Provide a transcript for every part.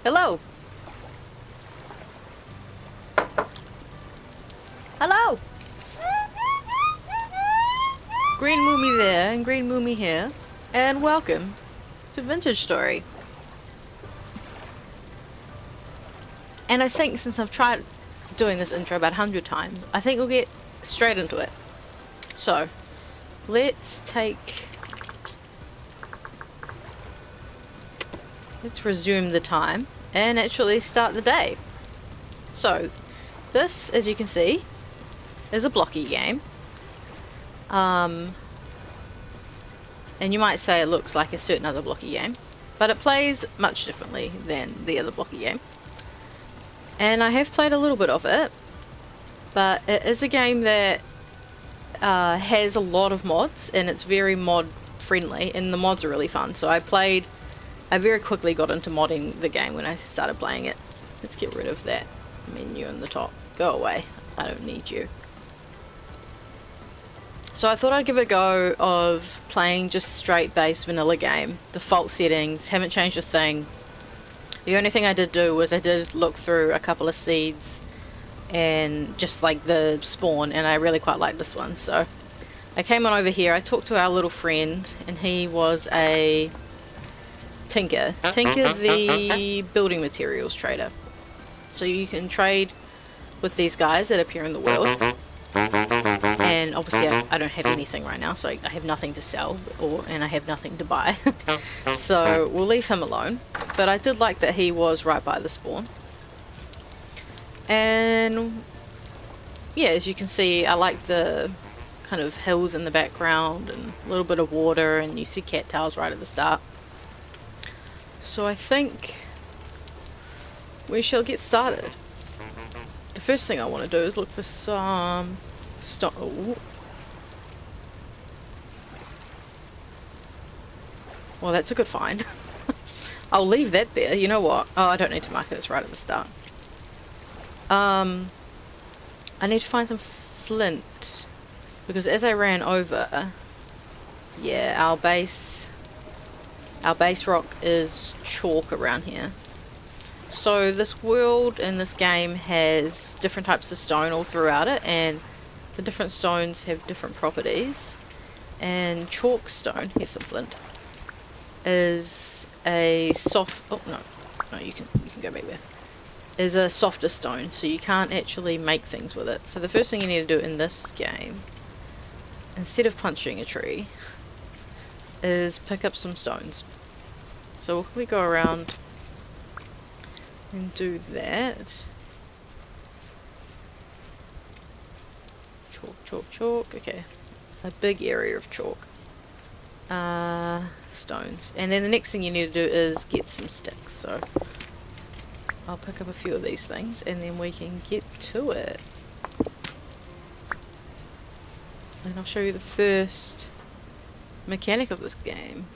Hello. Hello. Green Moomy there and Green Moomy here, and welcome to Vintage Story. And I think since I've tried doing this intro about 100 times, I think we'll get straight into it. So, let's resume the time and actually start the day. So, this, as you can see, is a blocky game. And you might say it looks like a certain other blocky game, but it plays much differently than the other blocky game. And I have played a little bit of it, but it is a game that has a lot of mods, and it's very mod friendly, and the mods are really fun. So I very quickly got into modding the game when I started playing it. Let's get rid of that menu in the top. Go away, I don't need you. So I thought I'd give it a go of playing just straight base vanilla game. Default settings, haven't changed a thing. The only thing I did do was I did look through a couple of seeds and just like the spawn, and I really quite like this one. So I came on over here, I talked to our little friend, and he was a Tinker the building materials trader. So you can trade with these guys that appear in the world. And obviously I don't have anything right now, so I have nothing to sell, and I have nothing to buy. So we'll leave him alone. But I did like that he was right by the spawn. And yeah, as you can see, I like the kind of hills in the background and a little bit of water, and you see cattails right at the start. So I think we shall get started. The first thing I want to do is look for some stone. Well, that's a good find. I'll leave that there. You know what? Oh, I don't need to mark it. It's right at the start. I need to find some flint, because as I ran over, yeah, our base rock is chalk around here. So this world in this game has different types of stone all throughout it, and the different stones have different properties. And chalk stone, here's some flint, is a soft, oh no, you can go back there, is a softer stone, so you can't actually make things with it. So the first thing you need to do in this game, instead of punching a tree, is pick up some stones. So we'll quickly go around and do that. Chalk, okay. A big area of chalk. Stones. And then the next thing you need to do is get some sticks. So I'll pick up a few of these things and then we can get to it. And I'll show you the first mechanic of this game.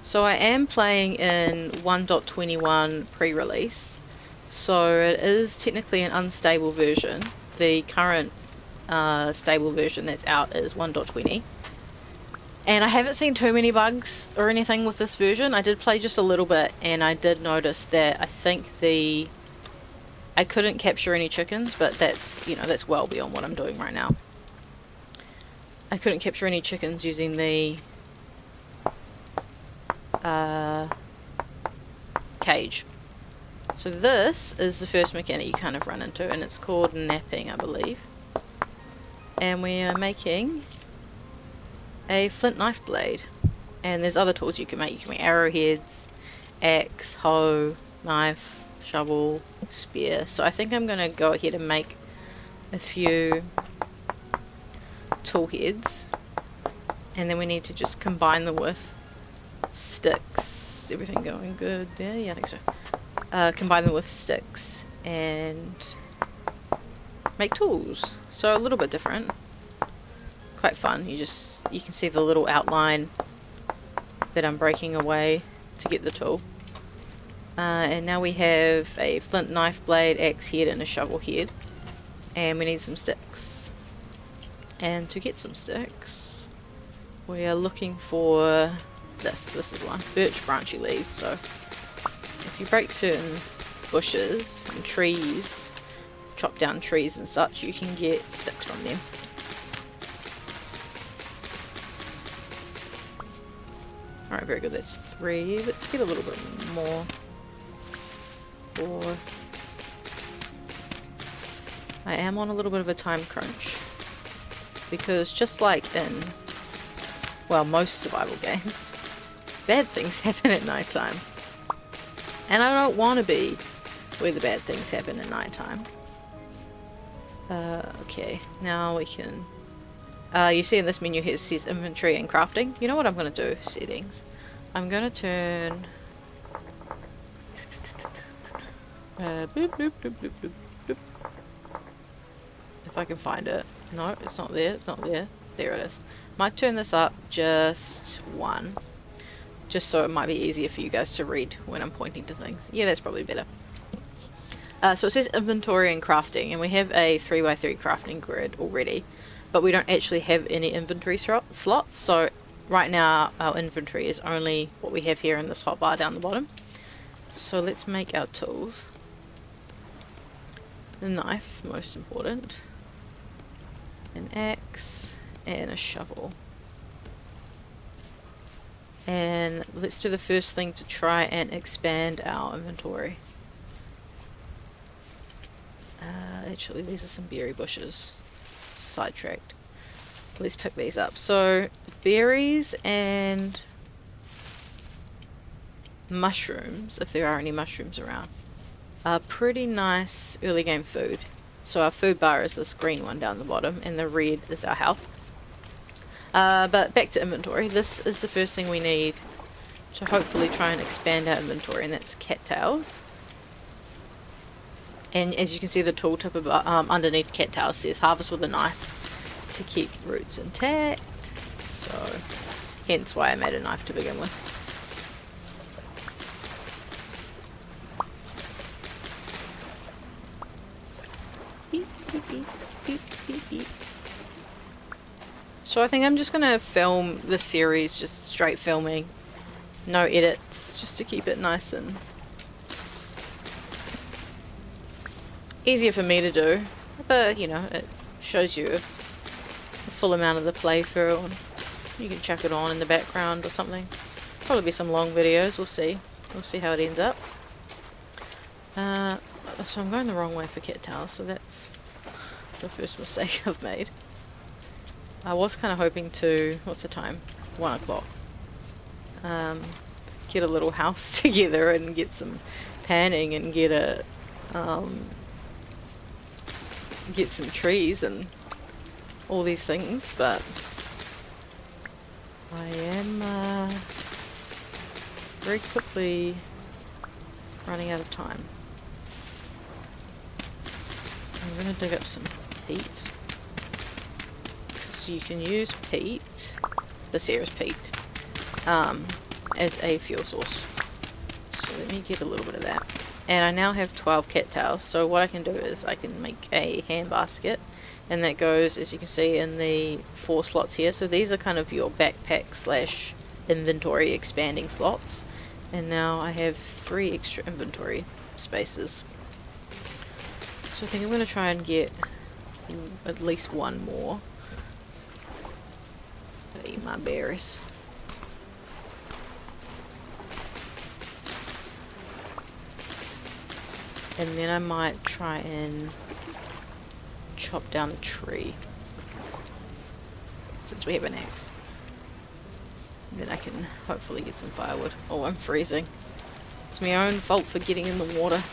So I am playing in 1.21 pre-release, so it is technically an unstable version. The current stable version that's out is 1.20. And I haven't seen too many bugs or anything with this version. I did play just a little bit, and I did notice that I think I couldn't capture any chickens, but that's, you know, that's well beyond what I'm doing right now. I couldn't capture any chickens using the cage. So this is the first mechanic you kind of run into, and it's called napping, I believe. And we are making a flint knife blade, and there's other tools you can make. You can make arrowheads, axe, hoe, knife, shovel, spear. So I think I'm going to go ahead and make a few tool heads, and then we need to just combine them with sticks. Everything going good there? Yeah, I think so. Combine them with sticks and make tools. So a little bit different. Quite fun. You can see the little outline that I'm breaking away to get the tool. And now we have a flint knife blade, axe head, and a shovel head. And we need some sticks. And to get some sticks, we are looking for this. This is one. Birch branchy leaves. So if you break certain bushes and trees, chop down trees and such, you can get sticks from them. Alright, very good, that's 3. Let's get a little bit more. 4. I am on a little bit of a time crunch. Because just like in, well, most survival games, bad things happen at night time. And I don't want to be where the bad things happen at night time. Okay, now we can... you see in this menu here it says inventory and crafting. You know what I'm going to do? Settings. I'm going to turn... boop, boop, boop, boop, boop, boop. If I can find it. No, it's not there. It's not there. There it is. Might turn this up just 1. Just so it might be easier for you guys to read when I'm pointing to things. Yeah, that's probably better. So it says inventory and crafting, and we have a 3x3 crafting grid already, but we don't actually have any inventory slots, so right now our inventory is only what we have here in this hotbar down the bottom. So let's make our tools. The knife, most important, an axe, and a shovel. And let's do the first thing to try and expand our inventory. Actually, these are some berry bushes. Sidetracked. Let's pick these up. So, berries and mushrooms, if there are any mushrooms around, are pretty nice early game food. So our food bar is this green one down the bottom, and the red is our health. But back to inventory. This is the first thing we need to hopefully try and expand our inventory, and that's cattails. And as you can see, the tooltip above, underneath cattails says harvest with a knife to keep roots intact. So, hence why I made a knife to begin with. So I think I'm just going to film this series just straight filming. No edits, just to keep it nice and easier for me to do, but you know, it shows you a full amount of the playthrough, and you can chuck it on in the background or something. Probably be some long videos, we'll see how it ends up. So I'm going the wrong way for cattails, so that's the first mistake I've made. I was kind of hoping to, what's the time? 1 o'clock. Get a little house together and get some panning and get a get some trees and all these things, but I am very quickly running out of time. I'm gonna dig up some peat, so you can use peat, this here is peat, as a fuel source. So let me get a little bit of that. And I now have 12 cattails, so what I can do is I can make a hand basket, and that goes, as you can see, in the 4 slots here. So these are kind of your backpack slash inventory expanding slots, and now I have 3 extra inventory spaces. So I think I'm going to try and get at least 1 more. Gotta eat my berries. And then I might try and chop down a tree, since we have an axe. Then I can hopefully get some firewood. Oh, I'm freezing. It's my own fault for getting in the water.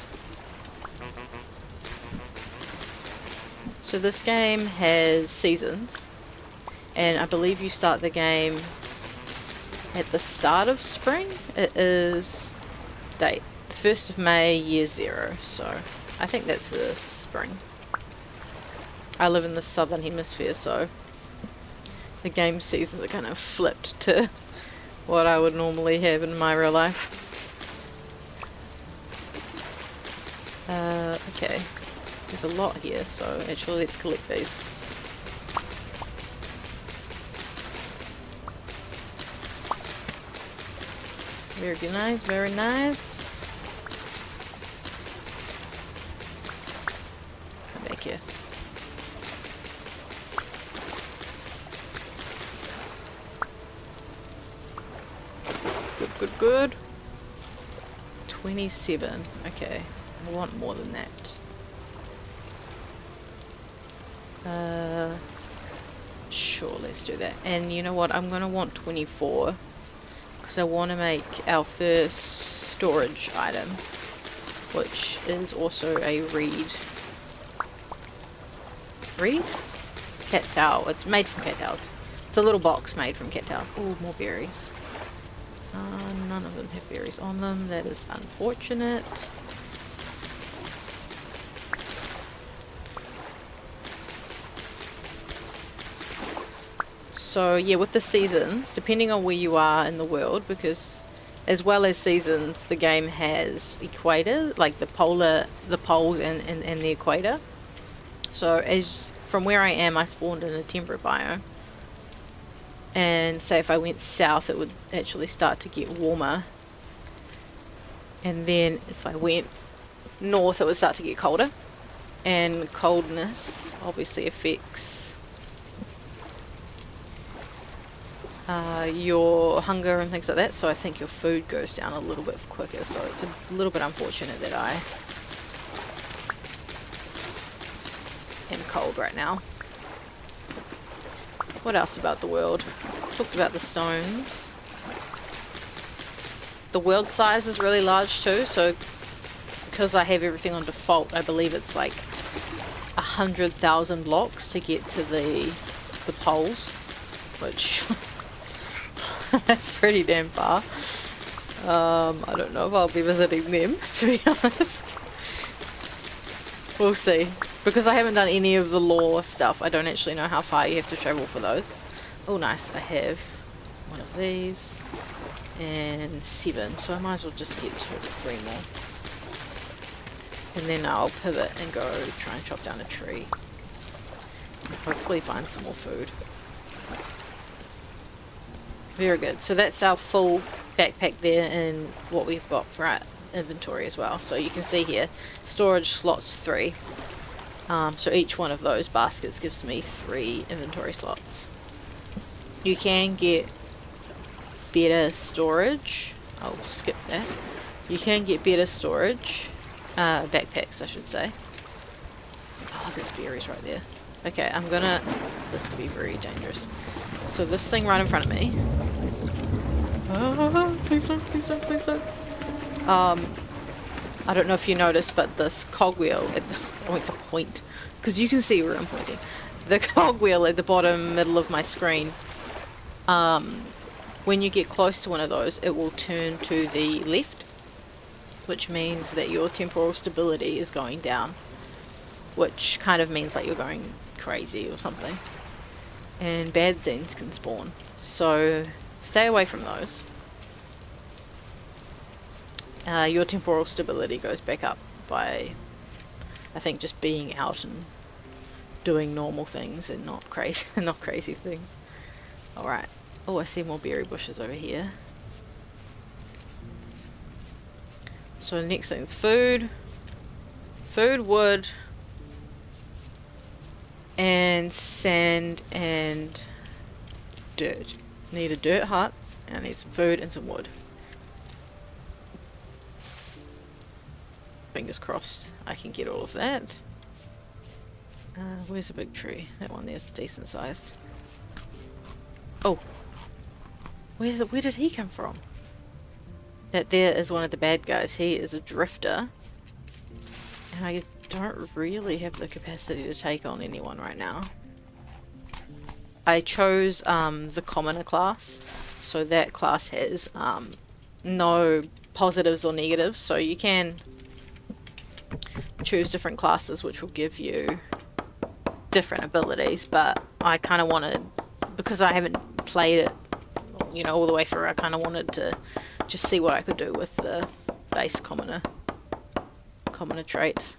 So this game has seasons, and I believe you start the game at the start of spring. It is date 1st of May, year 0, so I think that's the spring. I live in the southern hemisphere, so the game seasons are kind of flipped to what I would normally have in my real life. Okay, there's a lot here, so actually let's collect these. Very nice, very nice. here. Good, good, good. 27. Okay. I want more than that. Sure, let's do that. And you know what? I'm going to want 24. Because I want to make our first storage item. Which is also a reed. Reed? Cat towel. It's made from cat towels. It's a little box made from cat towels. Oh, more berries. None of them have berries on them. That is unfortunate. So yeah, with the seasons, depending on where you are in the world, because as well as seasons, the game has equator, like the poles and the equator. So as from where I am, I spawned in a temperate biome. And say if I went south, it would actually start to get warmer. And then if I went north, it would start to get colder. And coldness obviously affects your hunger and things like that. So I think your food goes down a little bit quicker. So it's a little bit unfortunate that I am cold right now. What else about the world? Talked about the stones. The world size is really large too, so because I have everything on default, I believe it's like 100,000 blocks to get to the poles, which that's pretty damn far. I don't know if I'll be visiting them, to be honest. We'll see. Because I haven't done any of the lore stuff, I don't actually know how far you have to travel for those. Oh nice, I have one of these and 7, so I might as well just get 3 more. And then I'll pivot and go try and chop down a tree. Hopefully find some more food. Very good, so that's our full backpack there and what we've got for our inventory as well. So you can see here, storage slots 3. So each one of those baskets gives me 3 inventory slots. You can get better storage. I'll skip that. You can get better storage. Backpacks, I should say. Oh, there's berries right there. Okay, I'm gonna... This could be very dangerous. So this thing right in front of me... Oh, please don't, please don't, please don't. I don't know if you noticed, but this cogwheel... I went to point, because you can see where I'm pointing. The cogwheel at the bottom middle of my screen, when you get close to one of those, it will turn to the left, which means that your temporal stability is going down, which kind of means like you're going crazy or something, and bad things can spawn. So stay away from those. Your temporal stability goes back up by, I think, just being out and doing normal things and not crazy, not crazy things. All right. Oh, I see more berry bushes over here. So the next thing is food, wood, and sand and dirt. Need a dirt hut, and I need some food and some wood. Fingers crossed I can get all of that. Where's a big tree? That one there's decent sized. Oh, where did he come from? That there is one of the bad guys. He is a drifter, and I don't really have the capacity to take on anyone right now. I chose the commoner class, so that class has no positives or negatives, so you can choose different classes which will give you different abilities, but I kind of wanted, because I haven't played it, you know, all the way through, I kind of wanted to just see what I could do with the base commoner traits.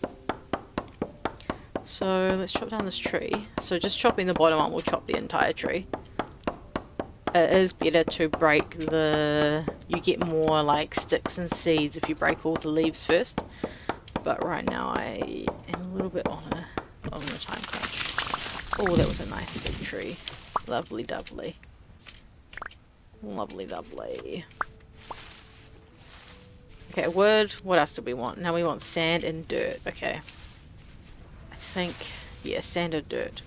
So let's chop down this tree. So just chopping the bottom one will chop the entire tree. It is better to break you get more like sticks and seeds if you break all the leaves first. But right now I am a little bit on a on a time crunch. Oh, that was a nice big tree. Lovely doubly. Lovely doubly. Okay, wood. What else do we want? Now we want sand and dirt. Okay. I think, yeah, sand and dirt.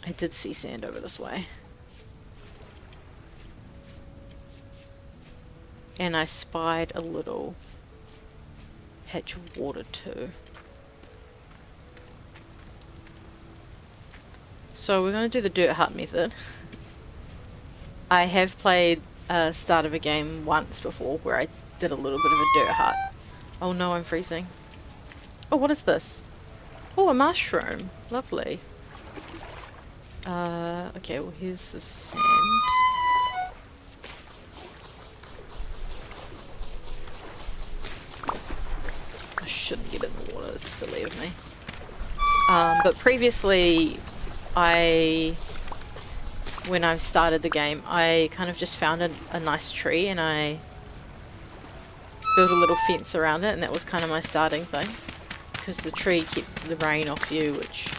I did see sand over this way. And I spied a little patch of water too. So we're going to do the dirt hut method. I have played start of a game once before where I did a little bit of a dirt hut. Oh no, I'm freezing. Oh, what is this? Oh, a mushroom. Lovely. Okay, well here's the sand. I shouldn't get in the water, it's silly of me. But previously, when I started the game, I kind of just found a nice tree and I built a little fence around it, and that was kind of my starting thing. Because the tree kept the rain off you, which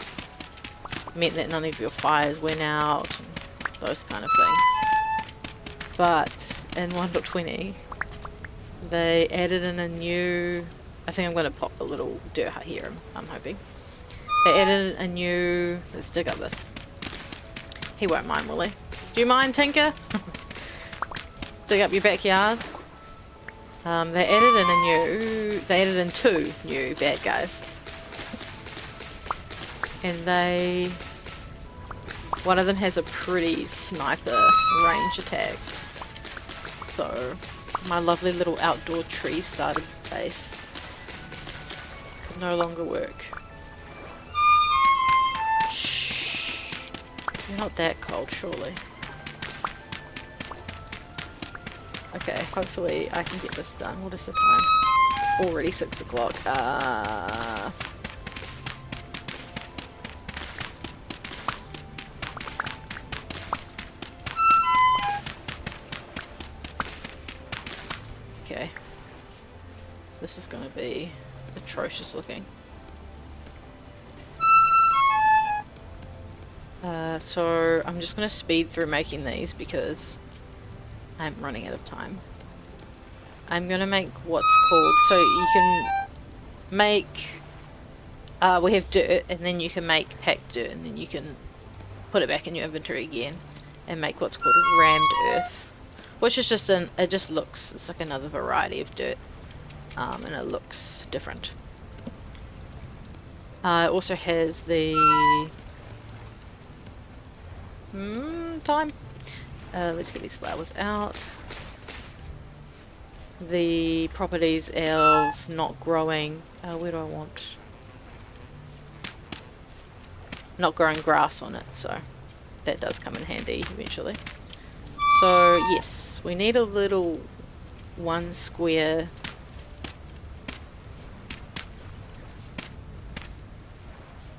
meant that none of your fires went out, and those kind of things. But in 1.20, they added in a new... I think I'm going to pop a little dirt hut here, I'm hoping. They added a new... Let's dig up this. He won't mind, will he? Do you mind, Tinker? Dig up your backyard. They added in 2 new bad guys. And one of them has a pretty sniper range attack. So, my lovely little outdoor tree started base can no longer work. You're not that cold, surely. Okay, hopefully I can get this done. What is the time? Already 6 o'clock. Okay. This is gonna be atrocious looking. So I'm just going to speed through making these because I'm running out of time. I'm going to make what's called, so you can make, we have dirt, and then you can make packed dirt, and then you can put it back in your inventory again and make what's called rammed earth, which is just it just looks, it's like another variety of dirt, and it looks different. It also has the time. Let's get these flowers out. The properties of not growing. Where do I want? Not growing grass on it, so that does come in handy eventually. So yes, we need a little 1 square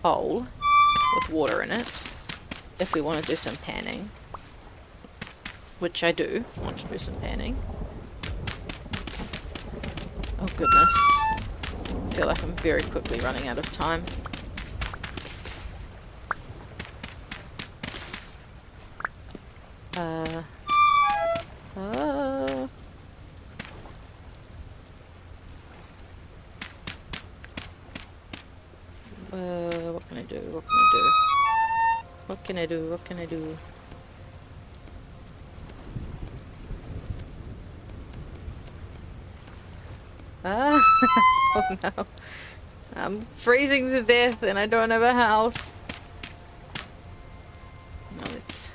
hole with water in it. If we want to do some panning, which I do want to do some panning. Oh goodness, I feel like I'm very quickly running out of time. What can I do? What can I do? What can I do? What can I do? Ah! Oh no. I'm freezing to death and I don't have a house. No, it's...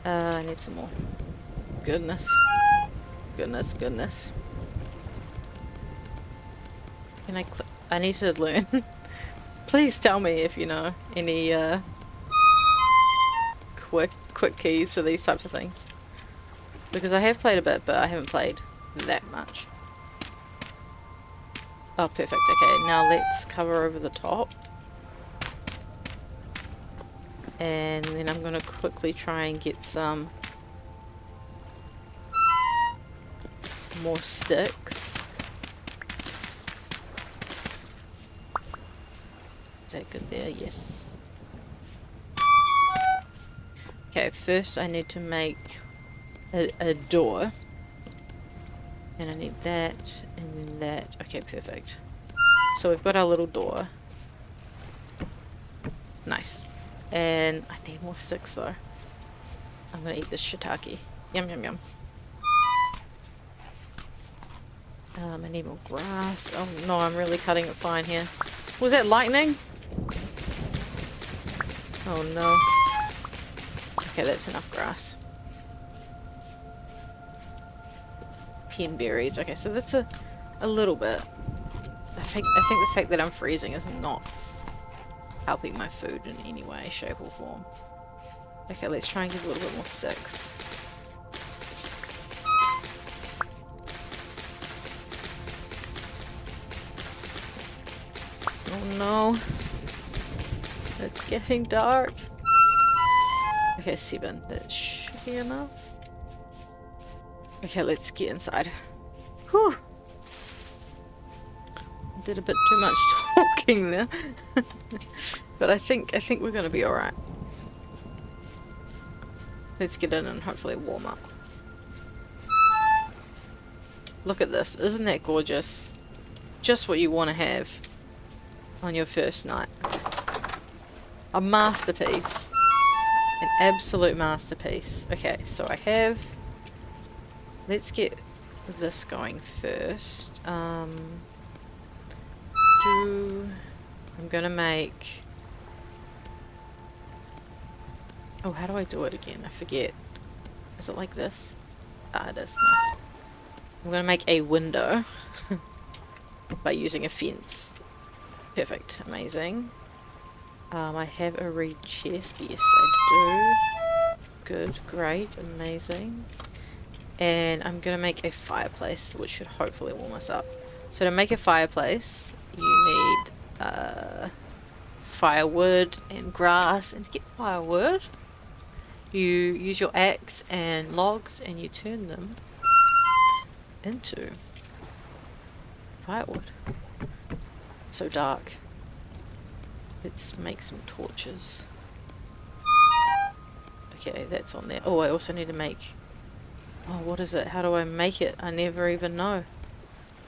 I need some more. Goodness. Goodness, goodness. Can I need to learn. Please tell me if you know any quick keys for these types of things. Because I have played a bit, but I haven't played that much. Oh, perfect. Okay, now let's cover over the top. And then I'm going to quickly try and get some more sticks. Is that good there? Yes. Okay, first I need to make a door. And I need that, and then that. Okay, perfect. So we've got our little door. Nice. And I need more sticks though. I'm gonna eat this shiitake. Yum yum yum. I need more grass. Oh no, I'm really cutting it fine here. Was that lightning? Oh no. Okay, that's enough grass. 10 berries. Okay, so that's a little bit. I think the fact that I'm freezing is not helping my food in any way, shape or form. Okay, let's try and get a little bit more sticks. Oh no. It's getting dark. Okay, 7. That should be enough. Okay, let's get inside. Whew. Did a bit too much talking there. But I think we're gonna be alright. Let's get in and hopefully warm up. Look at this. Isn't that gorgeous? Just what you want to have on your first night. A masterpiece. An absolute masterpiece. Okay, so I have... Let's get this going first. I'm gonna make... Oh, how do I do it again? I forget. Is it like this? Ah, it is. Nice. I'm gonna make a window by using a fence. Perfect. Amazing. I have a reed chest. Yes, I do. Good. Great. Amazing. And I'm gonna make a fireplace, which should hopefully warm us up. So to make a fireplace, you need firewood and grass. And to get firewood, you use your axe and logs and you turn them into firewood. It's so dark. Let's make some torches. Okay, that's on there. Oh, I also need to make... Oh, what is it? How do I make it? I never even know.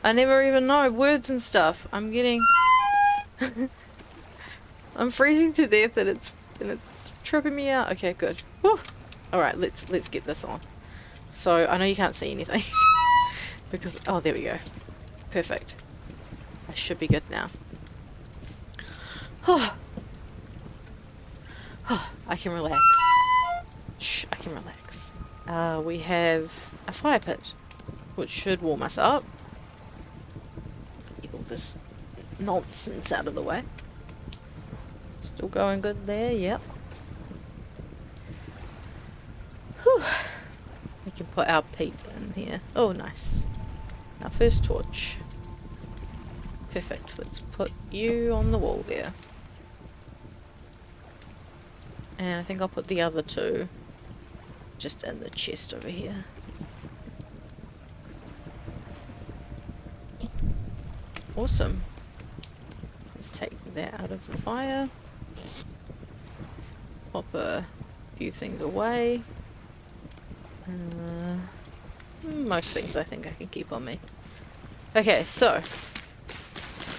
I never even know. Words and stuff. I'm getting... I'm freezing to death and it's tripping me out. Okay, good. Woo! Alright, let's get this on. So, I know you can't see anything. Because... Oh, there we go. Perfect. I should be good now. I can relax. Shh, I can relax. We have a fire pit, which should warm us up. Get all this nonsense out of the way. Still going good there, yep. Whew. We can put our peat in here. Oh, nice. Our first torch. Perfect. Let's put you on the wall there. And I think I'll put the other two just in the chest over here. Awesome. Let's take that out of the fire. Pop a few things away. Most things I think I can keep on me. Okay, so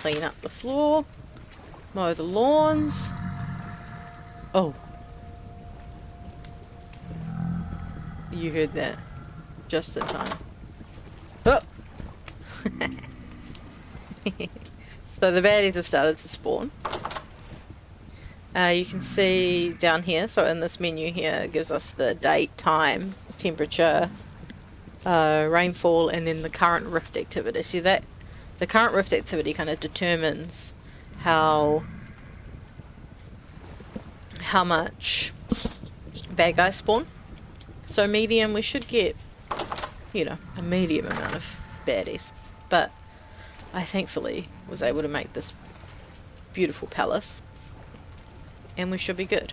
clean up the floor, mow the lawns. Oh. You heard that. Just in time. Oh! So the baddies have started to spawn. You can see down here, so in this menu here, it gives us the date, time, temperature, rainfall, and then the current rift activity. See that? The current rift activity kind of determines how much bad guys spawn. So medium, we should get, you know, a medium amount of baddies. But I thankfully was able to make this beautiful palace. And we should be good.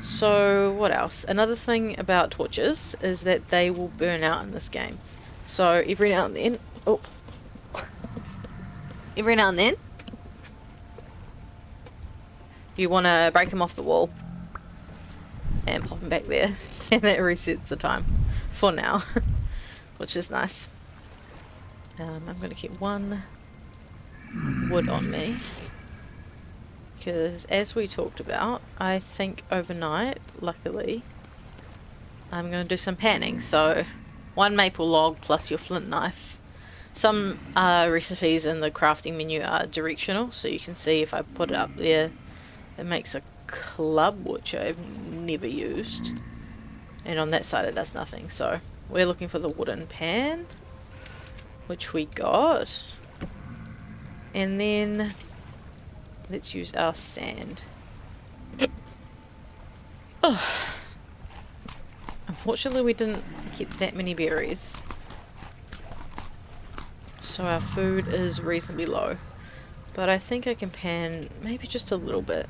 So what else? Another thing about torches is that they will burn out in this game. So every now and then, oh, every now and then, you want to break them off the wall and pop them back there, and that resets the time for now, which is nice. I'm going to keep one wood on me because, as we talked about, I think overnight, luckily, I'm going to do some panning. So, one maple log plus your flint knife. Some recipes in the crafting menu are directional, so you can see if I put it up there, it makes a club, which I've never used, and on that side it does nothing. So we're looking for the wooden pan, which we got, and then let's use our sand. Oh. Unfortunately we didn't get that many berries, so our food is reasonably low, but I think I can pan maybe just a little bit.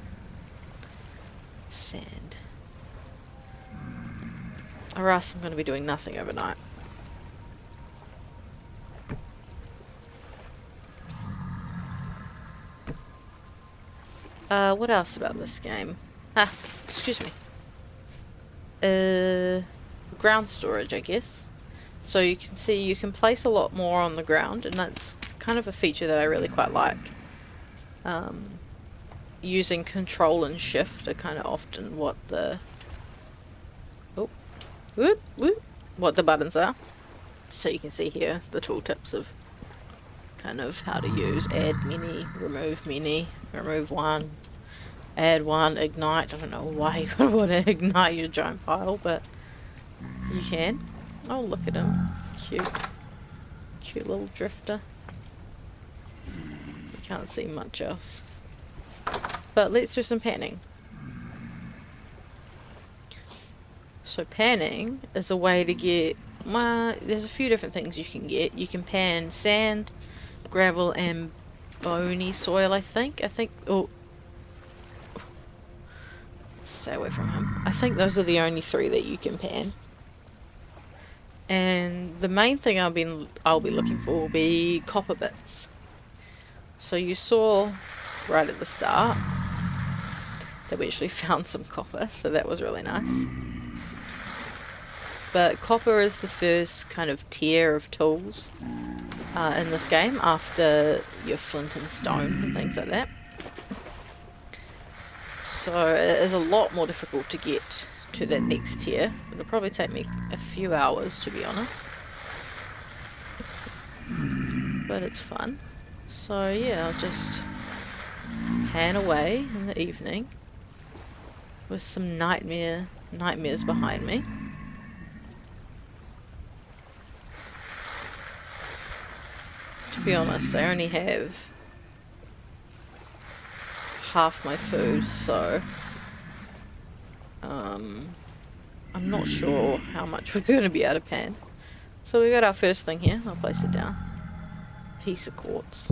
Sand. Or else I'm going to be doing nothing overnight. What else about this game? Ah, excuse me. Ground storage, I guess. So you can see you can place a lot more on the ground, and that's kind of a feature that I really quite like. Using control and shift are kind of often what the what the buttons are. So you can see here the tooltips of kind of how to use add many, remove one, add one, ignite. I don't know why you would want to ignite your giant pile, but you can. Oh, look at him. Cute little drifter. You can't see much else. But let's do some panning. So panning is a way to get, well, there's a few different things you can get. You can pan sand, gravel, and bony soil, I think. Oh, stay away from him. I think those are the only three that you can pan. And the main thing I'll be looking for will be copper bits. So you saw right at the start that we actually found some copper, so that was really nice. But copper is the first kind of tier of tools in this game after your flint and stone and things like that. So it is a lot more difficult to get to that next tier. It'll probably take me a few hours, to be honest. But it's fun. So yeah, I'll just pan away in the evening with some nightmares behind me. To be honest, I only have half my food, so I'm not sure how much we're going to be able to pan. So we got our first thing here. I'll place it down. Piece of quartz.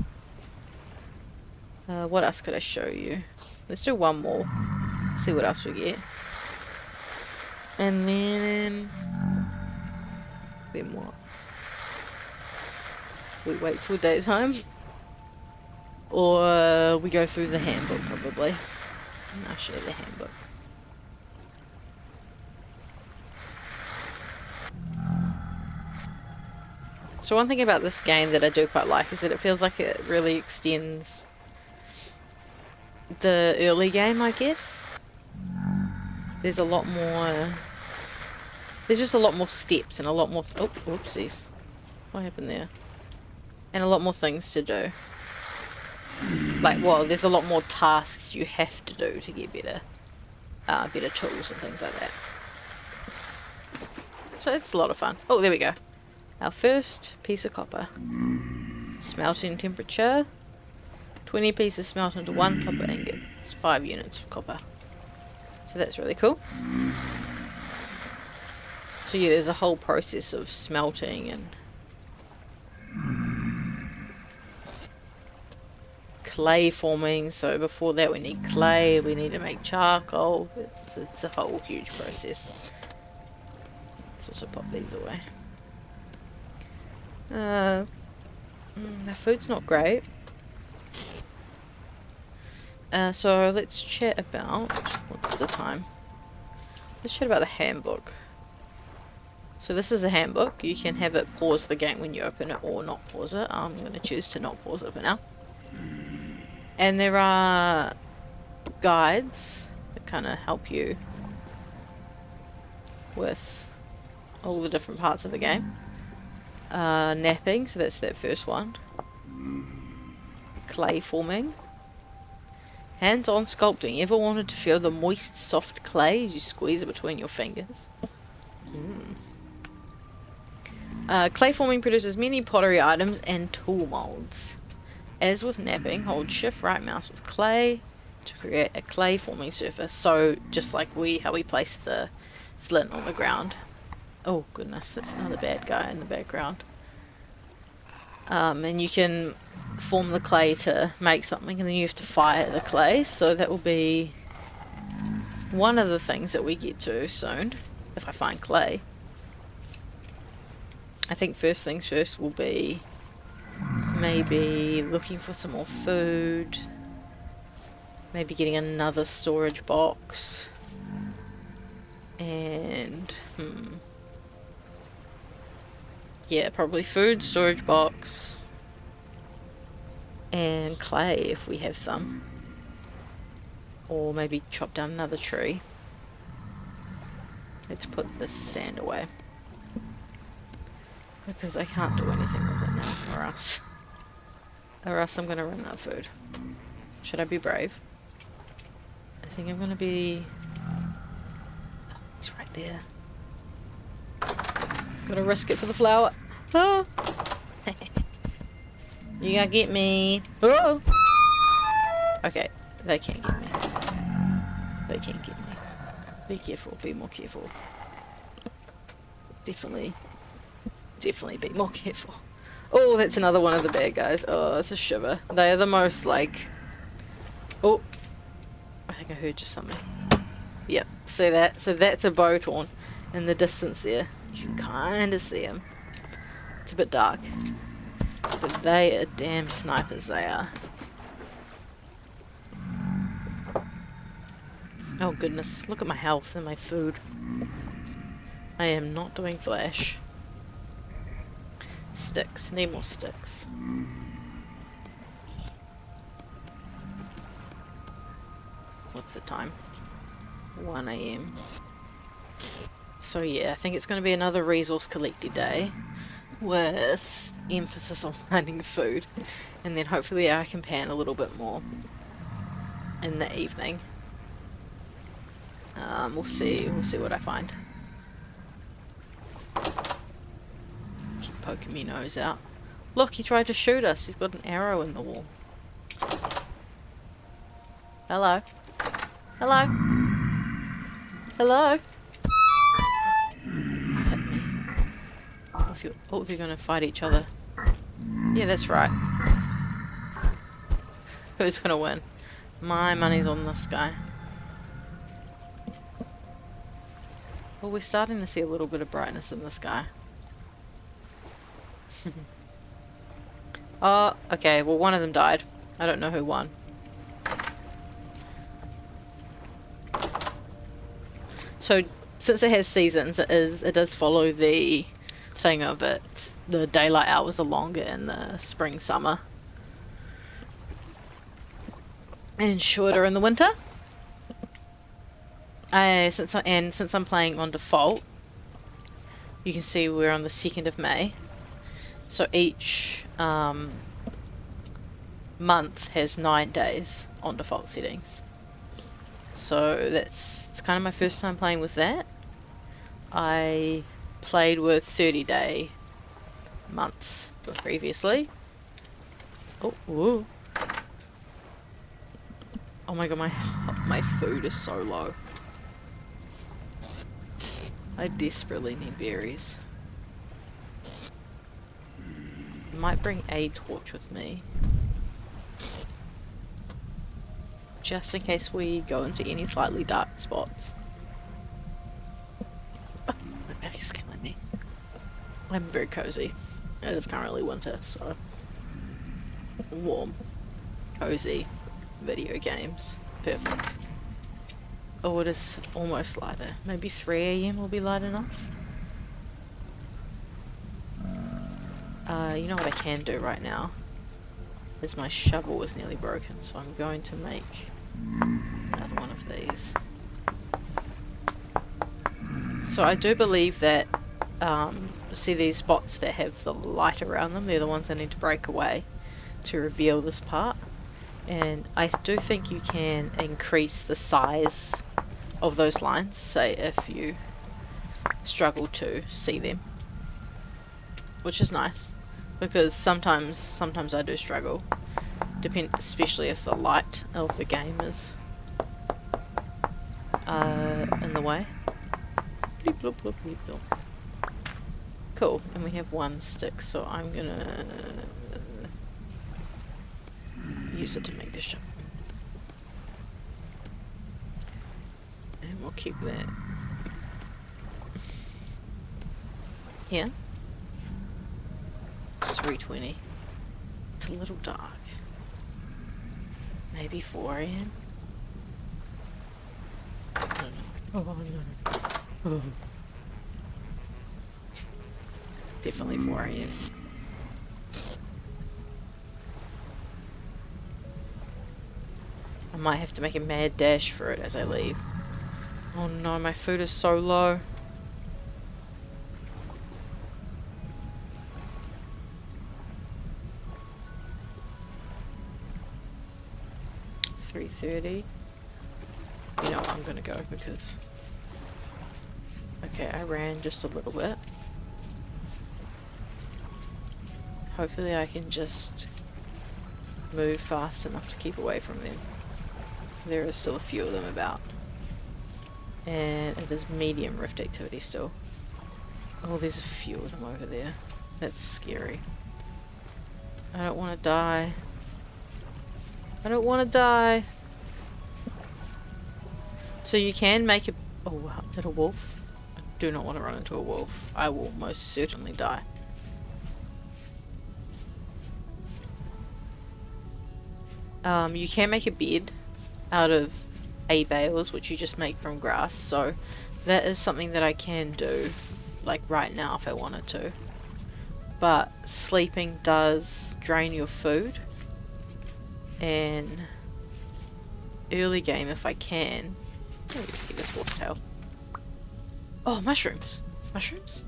What else could I show you? Let's do one more. See what else we get. And then what? We wait till daytime, or we go through the handbook probably. And I'll show you the handbook. So one thing about this game that I do quite like is that it feels like it really extends the early game, I guess. There's a lot more. There's just a lot more steps and a lot more. Oh, whoopsies! What happened there? And a lot more things to do. Like, well, there's a lot more tasks you have to do to get better tools and things like that. So it's a lot of fun. Oh, there we go. Our first piece of copper. Smelting temperature. 20 pieces smelt into 1 copper ingot. It's 5 units of copper. So that's really cool. So yeah, there's a whole process of smelting and clay forming. So before that we need clay, we need to make charcoal. It's a whole huge process. Let's also pop these away. Their food's not great. So let's chat about, what's the time? Let's chat about the handbook. So this is a handbook. You can have it pause the game when you open it or not pause it. I'm going to choose to not pause it for now. And there are guides that kind of help you with all the different parts of the game. Napping, so that's that first one. Clay forming. Hands-on sculpting. You ever wanted to feel the moist, soft clay as you squeeze it between your fingers? Clay forming produces many pottery items and tool molds. As with napping, hold shift right mouse with clay to create a clay forming surface. So just like how we place the flint on the ground. Oh goodness, that's another bad guy in the background. And you can form the clay to make something, and then you have to fire the clay. So that will be one of the things that we get to soon, if I find clay. I think first things first will be maybe looking for some more food, maybe getting another storage box, and yeah, probably food, storage box, and clay if we have some, or maybe chop down another tree. Let's put this sand away because I can't do anything with it now, or else I'm gonna run out of food. Should I be brave? I think I'm gonna be... Oh, he's right there. Gotta risk it for the flower. Oh. You gotta get me. Oh. Okay, they can't get me. They can't get me. Be careful, be more careful. Definitely be more careful. Oh, that's another one of the bad guys. Oh, it's a shiver. They are the most like... Oh, I think I heard just something. Yep, see that? So that's a Bowtorn in the distance there. You can kind of see him. It's a bit dark. But they are damn snipers, they are. Oh goodness, look at my health and my food. I am not doing flash. Sticks, need more sticks. What's the time? 1 AM. So yeah, I think it's going to be another resource collecting day with emphasis on finding food, and then hopefully I can pan a little bit more in the evening. We'll see what I find. Keep poking me nose out. Look, he tried to shoot us. He's got an arrow in the wall. Hello? Hello? Hello? Hit me. Oh, they're gonna fight each other. Yeah, that's right. Who's gonna win? My money's on this guy. Well, we're starting to see a little bit of brightness in the sky. Oh, okay, well one of them died. I don't know who won. So, since it has seasons, it does follow the thing of it. The daylight hours are longer in the spring, summer. And shorter in the winter. Since I'm playing on default, you can see we're on the 2nd of May. So each month has 9 days on default settings. So it's kind of my first time playing with that. I played with 30-day months previously. Oh, whoa. Oh my god, my food is so low. I desperately need berries. I might bring a torch with me. Just in case we go into any slightly dark spots. Oh, my back is killing me. I'm very cozy. It is currently winter, so warm, cozy video games. Perfect. Oh, it is almost lighter. Maybe 3 AM will be light enough. You know what I can do right now? Is my shovel is nearly broken, so I'm going to make another one of these. So I do believe that, see these spots that have the light around them, they're the ones I need to break away to reveal this part. And I do think you can increase the size of those lines, say if you struggle to see them. Which is nice, because sometimes I do struggle, especially if the light of the game is in the way. Bleep, bloop, bloop, bleep, bloop. Cool, and we have 1 stick, so I'm gonna use it to make this shovel. And we'll keep that here. It's 3:20. It's a little dark. Maybe 4 AM? Oh no. Oh. Definitely 4 AM. I might have to make a mad dash for it as I leave. Oh no, my food is so low. $3.30. You know what, I'm gonna go because... Okay, I ran just a little bit. Hopefully I can just move fast enough to keep away from them. There is still a few of them about. And it is medium rift activity still. Oh, there's a few of them over there. That's scary. I don't want to die. I don't want to die. So you can make a... Oh wow, is that a wolf? I do not want to run into a wolf. I will most certainly die. You can make a bed out of hay bales, which you just make from grass, so that is something that I can do, like right now if I wanted to. But sleeping does drain your food, and early game if I can... Let's get this horsetail. Oh, mushrooms! Mushrooms?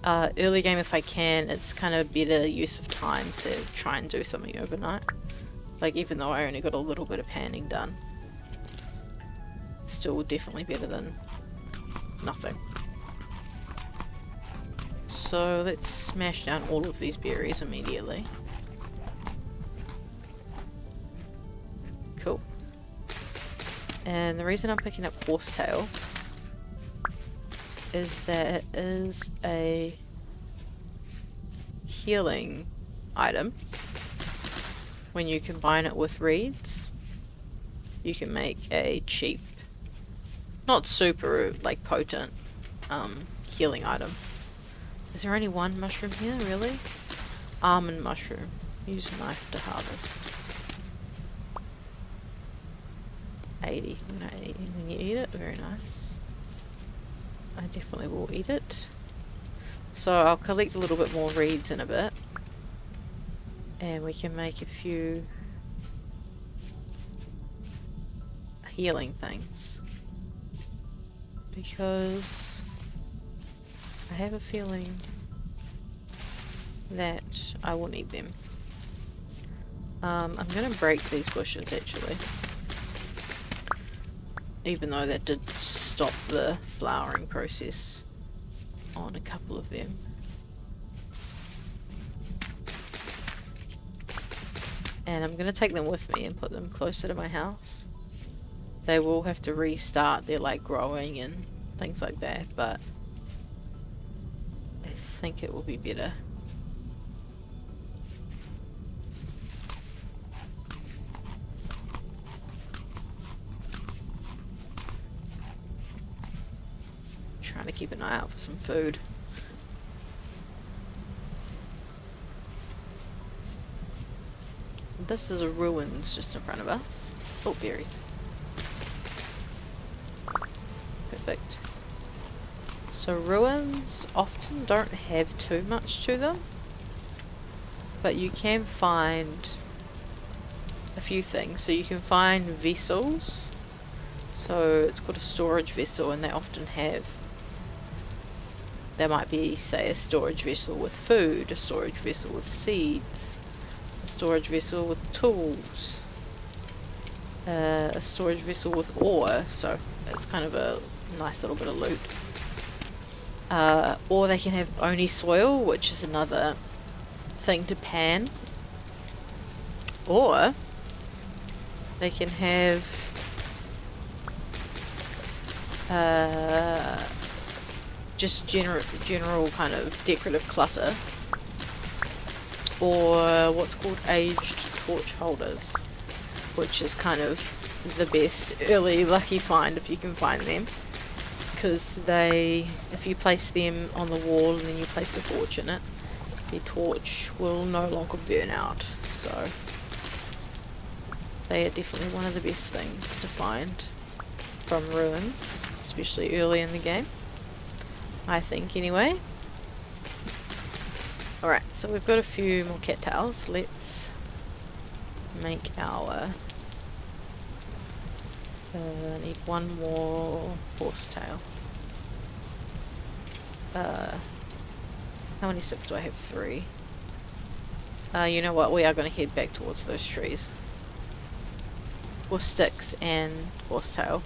Early game if I can, it's kind of better use of time to try and do something overnight. Like, even though I only got a little bit of panning done. Still definitely better than nothing. So let's smash down all of these berries immediately. Cool. And the reason I'm picking up horsetail is that it is a healing item. When you combine it with reeds, you can make a cheap, not super like potent, healing item. Is there only one mushroom here, really? Almond mushroom. Use a knife to harvest. 80. When you eat it, very nice. I definitely will eat it. So I'll collect a little bit more reeds in a bit. And we can make a few healing things. Because I have a feeling that I will need them. I'm going to break these bushes actually. Even though that did stop the flowering process on a couple of them. And I'm going to take them with me and put them closer to my house. They will have to restart their like growing and things like that, but I think it will be better. Trying to keep an eye out for some food. this is a ruins just in front of us. Oh, berries. Perfect. So ruins often don't have too much to them, but you can find a few things. So you can find vessels. So it's called a storage vessel, and they often have, there might be, say, a storage vessel with food, a storage vessel with seeds, a storage vessel with tools, a storage vessel with ore, so it's kind of a nice little bit of loot. Or they can have only soil, which is another thing to pan. Or they can have just general kind of decorative clutter. Or what's called aged torch holders, which is kind of the best early lucky find if you can find them. Because they, if you place them on the wall and then you place a torch in it, the torch will no longer burn out. So they are definitely one of the best things to find from ruins, especially early in the game, I think anyway. Alright, so we've got a few more cattails. Let's make our... I need one more horsetail. How many sticks do I have? 3. You know what? We are going to head back towards those trees. For sticks and horsetail.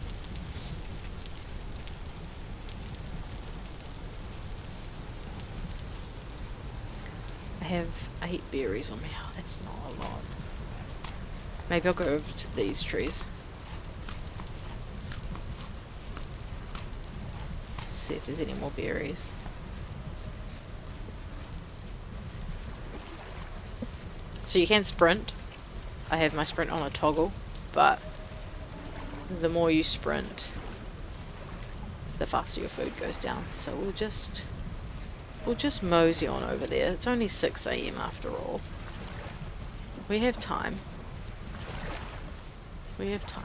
I have 8 berries on me. Oh, that's not a lot. Maybe I'll go over to these trees. See if there's any more berries. So you can sprint. I have my sprint on a toggle, but the more you sprint, the faster your food goes down. So we'll just mosey on over there. It's only 6 AM after all. We have time. We have time.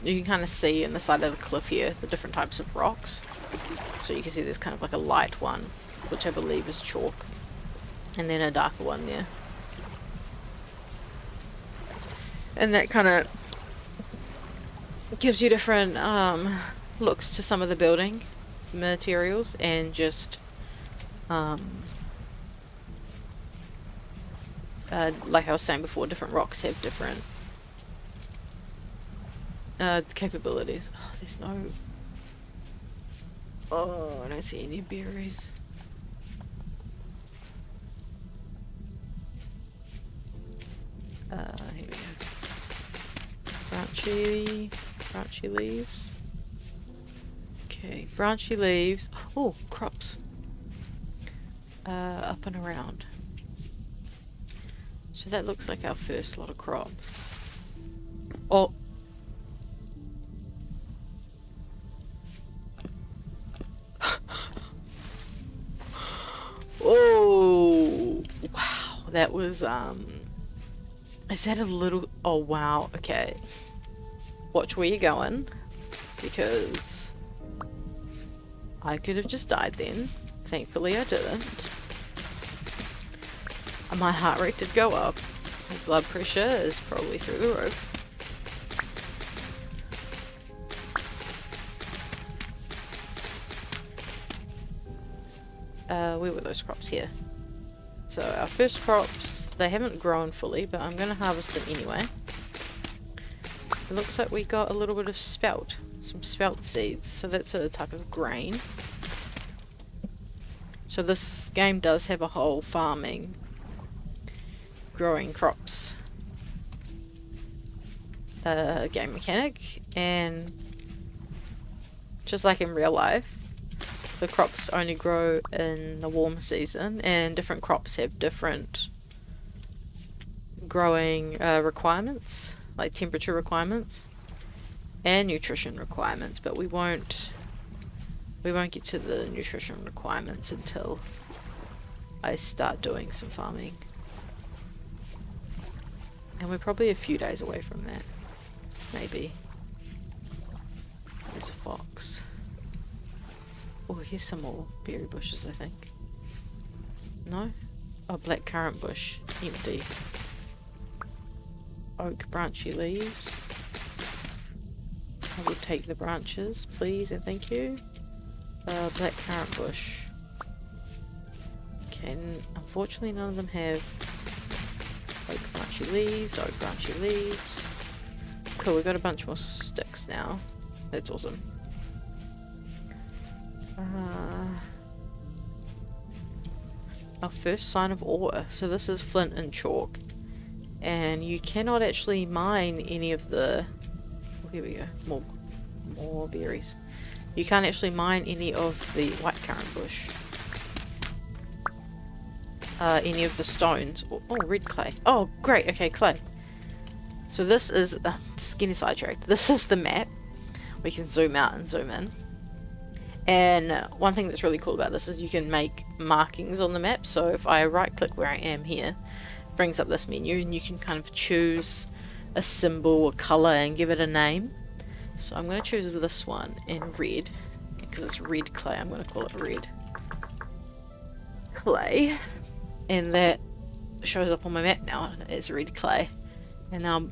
You can kind of see in the side of the cliff here the different types of rocks. So you can see there's kind of like a light one, which I believe is chalk, and then a darker one there. And that kind of gives you different looks to some of the building materials, and just like I was saying before, different rocks have different capabilities. Oh, there's no... Oh, I don't see any berries. Here we go. Branchy leaves. Okay, branchy leaves. Oh, crops. Up and around. So that looks like our first lot of crops. Oh. Oh, wow, that was, is that a little, oh wow, okay. Watch where you're going, because I could have just died then. Thankfully I didn't. My heart rate did go up. My blood pressure is probably through the roof. Where were those crops? Here. So our first crops, they haven't grown fully, but I'm going to harvest them anyway. It looks like we got a little bit of spelt. Some spelt seeds. So that's a type of grain. So this game does have a whole farming, growing crops game mechanic, and just like in real life, the crops only grow in the warm season, and different crops have different growing requirements, like temperature requirements. and nutrition requirements, but we won't get to the nutrition requirements until I start doing some farming. And we're probably a few days away from that. Maybe. There's a fox. Oh, here's some more berry bushes, I think. No? Oh, blackcurrant bush. Empty. Oak branchy leaves. I will take the branches, please, and thank you. Blackcurrant bush. Okay, unfortunately none of them have oak branchy leaves, oak branchy leaves. Cool, we've got a bunch more sticks now. That's awesome. Our first sign of ore. So this is flint and chalk. And you cannot actually mine any of the... Oh, here we go. More berries. You can't actually mine any of the whitecurrant bush. Any of the stones. Oh, red clay. Oh, great. Okay, clay. So this is... just getting sidetracked. This is the map. We can zoom out and zoom in. And one thing that's really cool about this is you can make markings on the map. So if I right click where I am here, it brings up this menu and you can kind of choose a symbol or color and give it a name. So I'm going to choose this one in red because it's red clay. I'm going to call it red clay. And that shows up on my map now as red clay. And now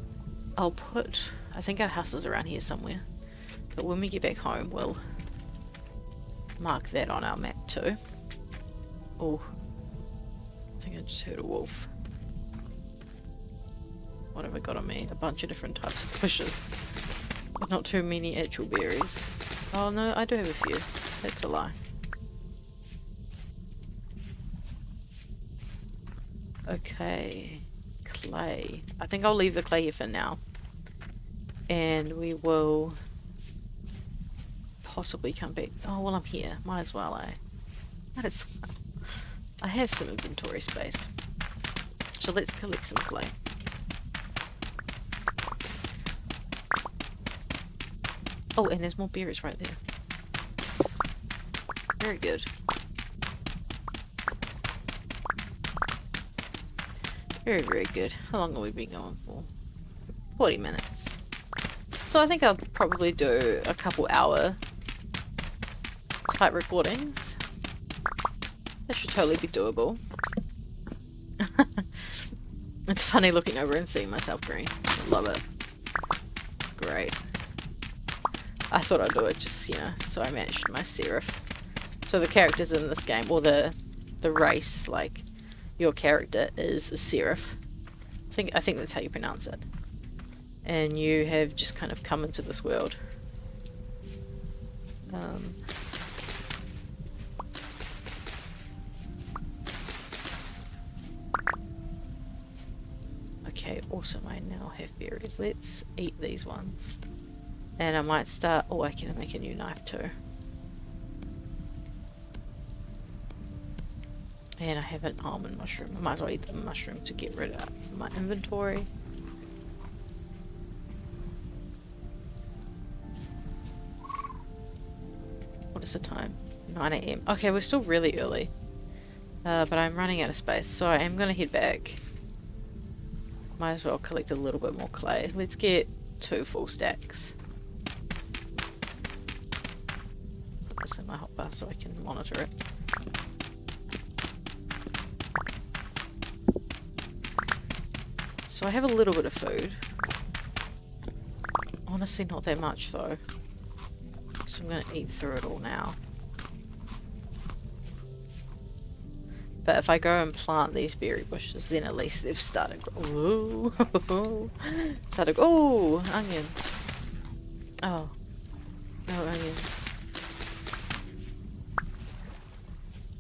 I'll put, I think our house is around here somewhere. But when we get back home, we'll mark that on our map too. Oh, I think I just heard a wolf. What have I got on me? A bunch of different types of bushes. But not too many actual berries. Oh no, I do have a few. That's a lie. Okay, clay. I think I'll leave the clay here for now. And we will possibly come back. Oh, well, I'm here. Might as well, eh? Might as well. I have some inventory space. So let's collect some clay. Oh, and there's more berries right there. Very good. Very, very good. How long have we been going for? 40 minutes. So I think I'll probably do a couple hour type recordings. That should totally be doable. It's funny looking over and seeing myself green. I love it. It's great. I thought I'd do it just, you know, so I matched my serif. So the characters in this game, or the race, like your character is a serif. I think that's how you pronounce it. And you have just kind of come into this world. Okay, awesome. I now have berries. Let's eat these ones. And I might start... Oh, I can make a new knife too. And I have an almond mushroom. I might as well eat the mushroom to get rid of my inventory. What is the time? 9 AM. Okay, we're still really early. But I'm running out of space, so I am going to head back. Might as well collect a little bit more clay. Let's get 2 full stacks. Put this in my hotbar so I can monitor it. So I have a little bit of food. Honestly, not that much though. So I'm going to eat through it all now. But if I go and plant these berry bushes, then at least they've started growing. Ooh. Oh, onions. Oh. No onions.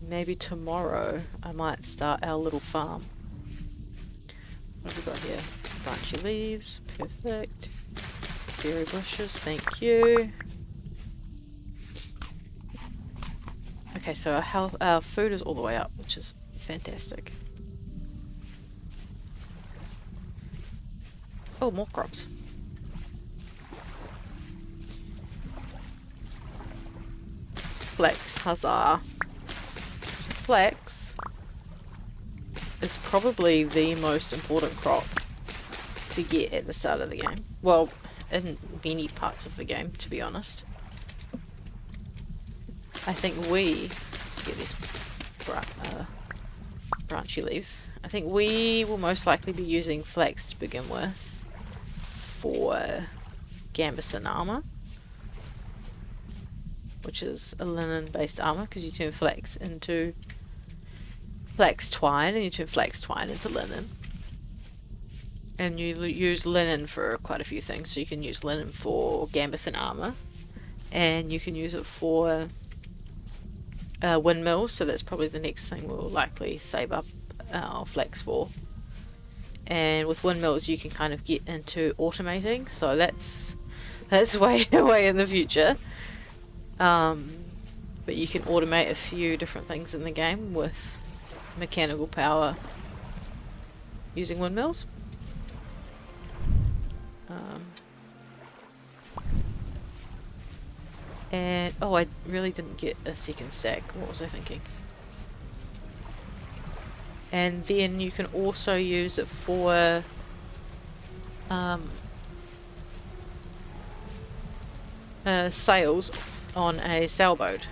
Maybe tomorrow I might start our little farm. What have we got here? Branchy leaves. Perfect. Berry bushes. Thank you. Okay, so our food is all the way up, which is fantastic. Oh, more crops. flax, huzzah. Flax is probably the most important crop to get at the start of the game. Well, in many parts of the game, to be honest. I think we get these branchy leaves. I think we will most likely be using flax to begin with for gambeson armor, which is a linen based armor, because you turn flax into flax twine and you turn flax twine into linen. And you use linen for quite a few things. So you can use linen for gambeson armor, and you can use it for windmills. So that's probably the next thing we'll likely save up our flax for. And with windmills, you can kind of get into automating. So that's way away in the future. But you can automate a few different things in the game with mechanical power using windmills. And oh, I really didn't get a second stack. What was I thinking? And then you can also use it for sails on a sailboat.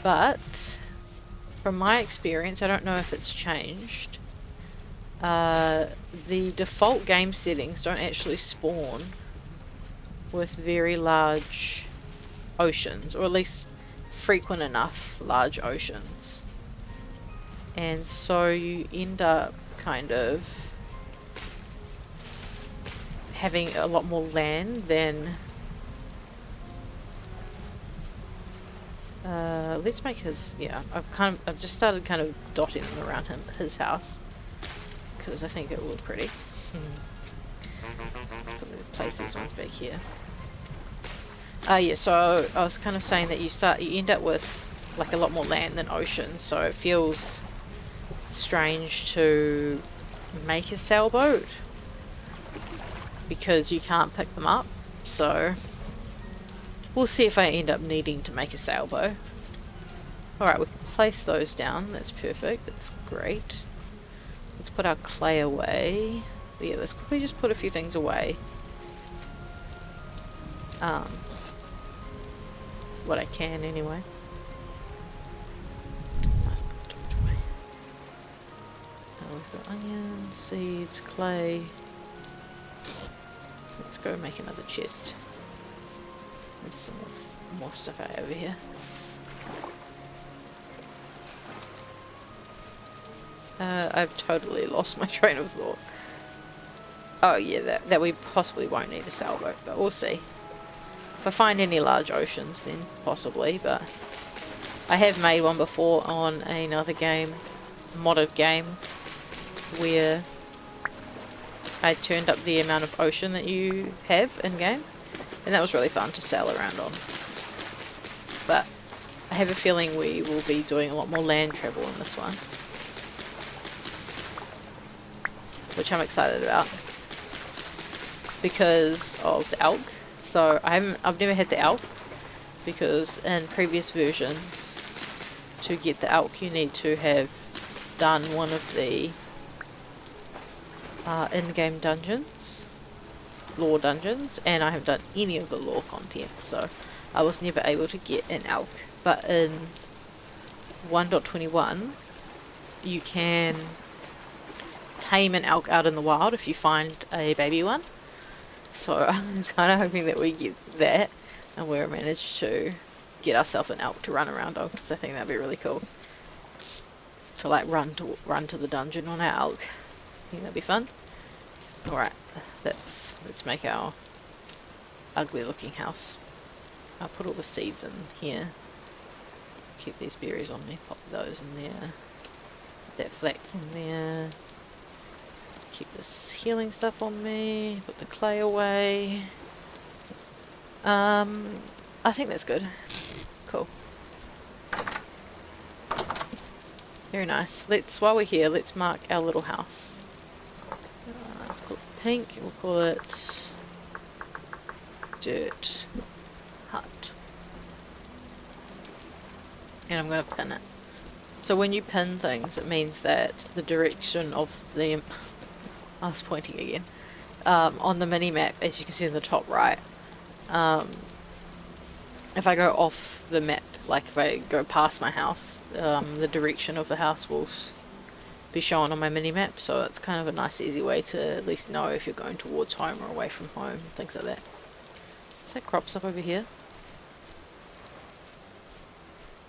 But from my experience, I don't know if it's changed. The default game settings don't actually spawn with very large oceans, or at least frequent enough large oceans. And so you end up kind of having a lot more land than let's make his, yeah, I've just started kind of dotting them around his house because I think it will look pretty. Place these ones back here. Yeah, so I was kind of saying that you end up with like a lot more land than ocean, so it feels strange to make a sailboat because you can't pick them up. So we'll see if I end up needing to make a sailboat. Alright, we can place those down. That's perfect. That's great. Let's put our clay away. But yeah, let's quickly just put a few things away. What I can anyway. We've got onions, seeds, clay. Let's go make another chest. There's some more stuff out over here. I've totally lost my train of thought. Oh yeah, that we possibly won't need a sailboat, but we'll see. If I find any large oceans, then possibly, but I have made one before on another game, modded game, where I turned up the amount of ocean that you have in-game, and that was really fun to sail around on. But I have a feeling we will be doing a lot more land travel in this one, which I'm excited about because of the elk. So I've never had the elk, because in previous versions to get the elk you need to have done one of the in-game dungeons, lore dungeons, and I haven't done any of the lore content, so I was never able to get an elk. But in 1.21 you can tame an elk out in the wild if you find a baby one. So I'm kind of hoping that we get that and we'll manage to get ourselves an elk to run around on, because I think that'd be really cool. To like run to the dungeon on our elk. I think that'd be fun. Alright, let's make our ugly looking house. I'll put all the seeds in here. Keep these berries on me, pop those in there. Put that flax in there. Keep this healing stuff on me. Put the clay away. I think that's good. Cool. Very nice. While we're here, let's mark our little house. Let's call it pink. We'll call it Dirt Hut. And I'm going to pin it. So when you pin things, it means that the direction of the... I was pointing again. On the mini-map, as you can see in the top right, if I go off the map, like if I go past my house, the direction of the house will be shown on my mini-map, so it's kind of a nice easy way to at least know if you're going towards home or away from home, things like that. Is that crops up over here?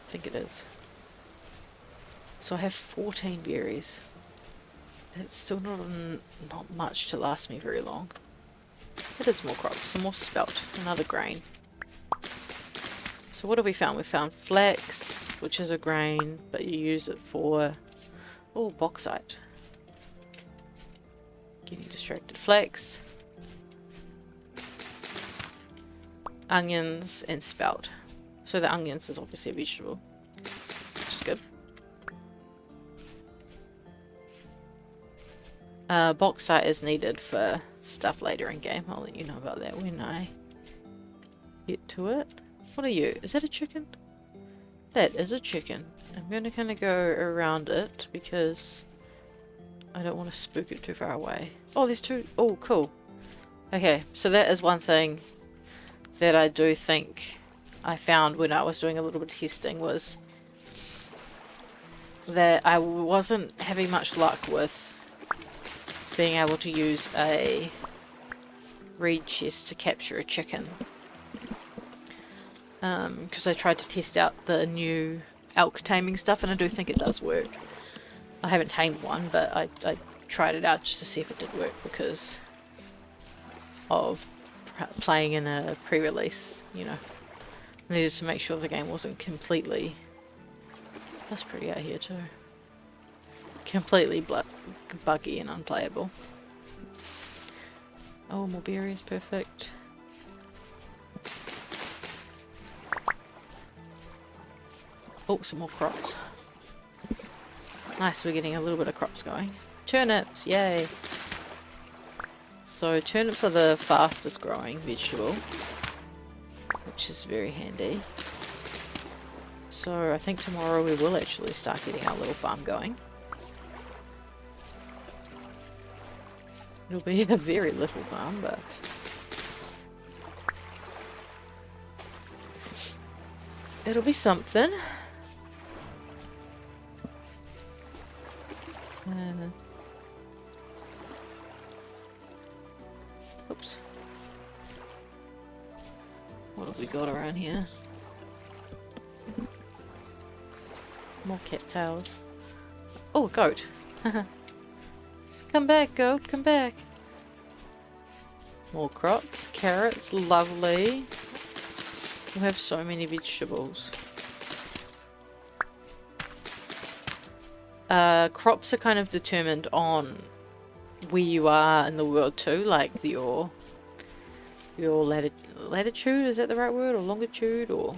I think it is. So I have 14 berries. It's still not much to last me very long. It is more crops, some more spelt, another grain. So what have we found? We found flax, which is a grain, but you use it for... oh, bauxite. Getting distracted. Flax, onions, and spelt. So the onions is obviously a vegetable, which is good. Bauxite is needed for stuff later in game. I'll let you know about that when I get to it. What are you? Is that a chicken? That is a chicken. I'm going to kind of go around it because I don't want to spook it too far away. Oh, there's two. Oh, cool. Okay, so that is one thing that I do think I found when I was doing a little bit of testing, was that I wasn't having much luck with being able to use a reed chest to capture a chicken. Because I tried to test out the new elk taming stuff, and I do think it does work. I haven't tamed one, but I tried it out just to see if it did work because of playing in a pre-release, you know. I needed to make sure the game wasn't completely... that's pretty out here too. Completely buggy and unplayable. Oh, more berries, perfect. Oh, some more crops. Nice, we're getting a little bit of crops going. Turnips, yay! So turnips are the fastest growing vegetable, which is very handy. So I think tomorrow we will actually start getting our little farm going. It'll be a very little farm, but... it'll be something. Oops. What have we got around here? More cattails. Oh, a goat. Come back, goat, come back. More crops, carrots, lovely. We have so many vegetables. Crops are kind of determined on where you are in the world too, like your latitude, is that the right word, or longitude, or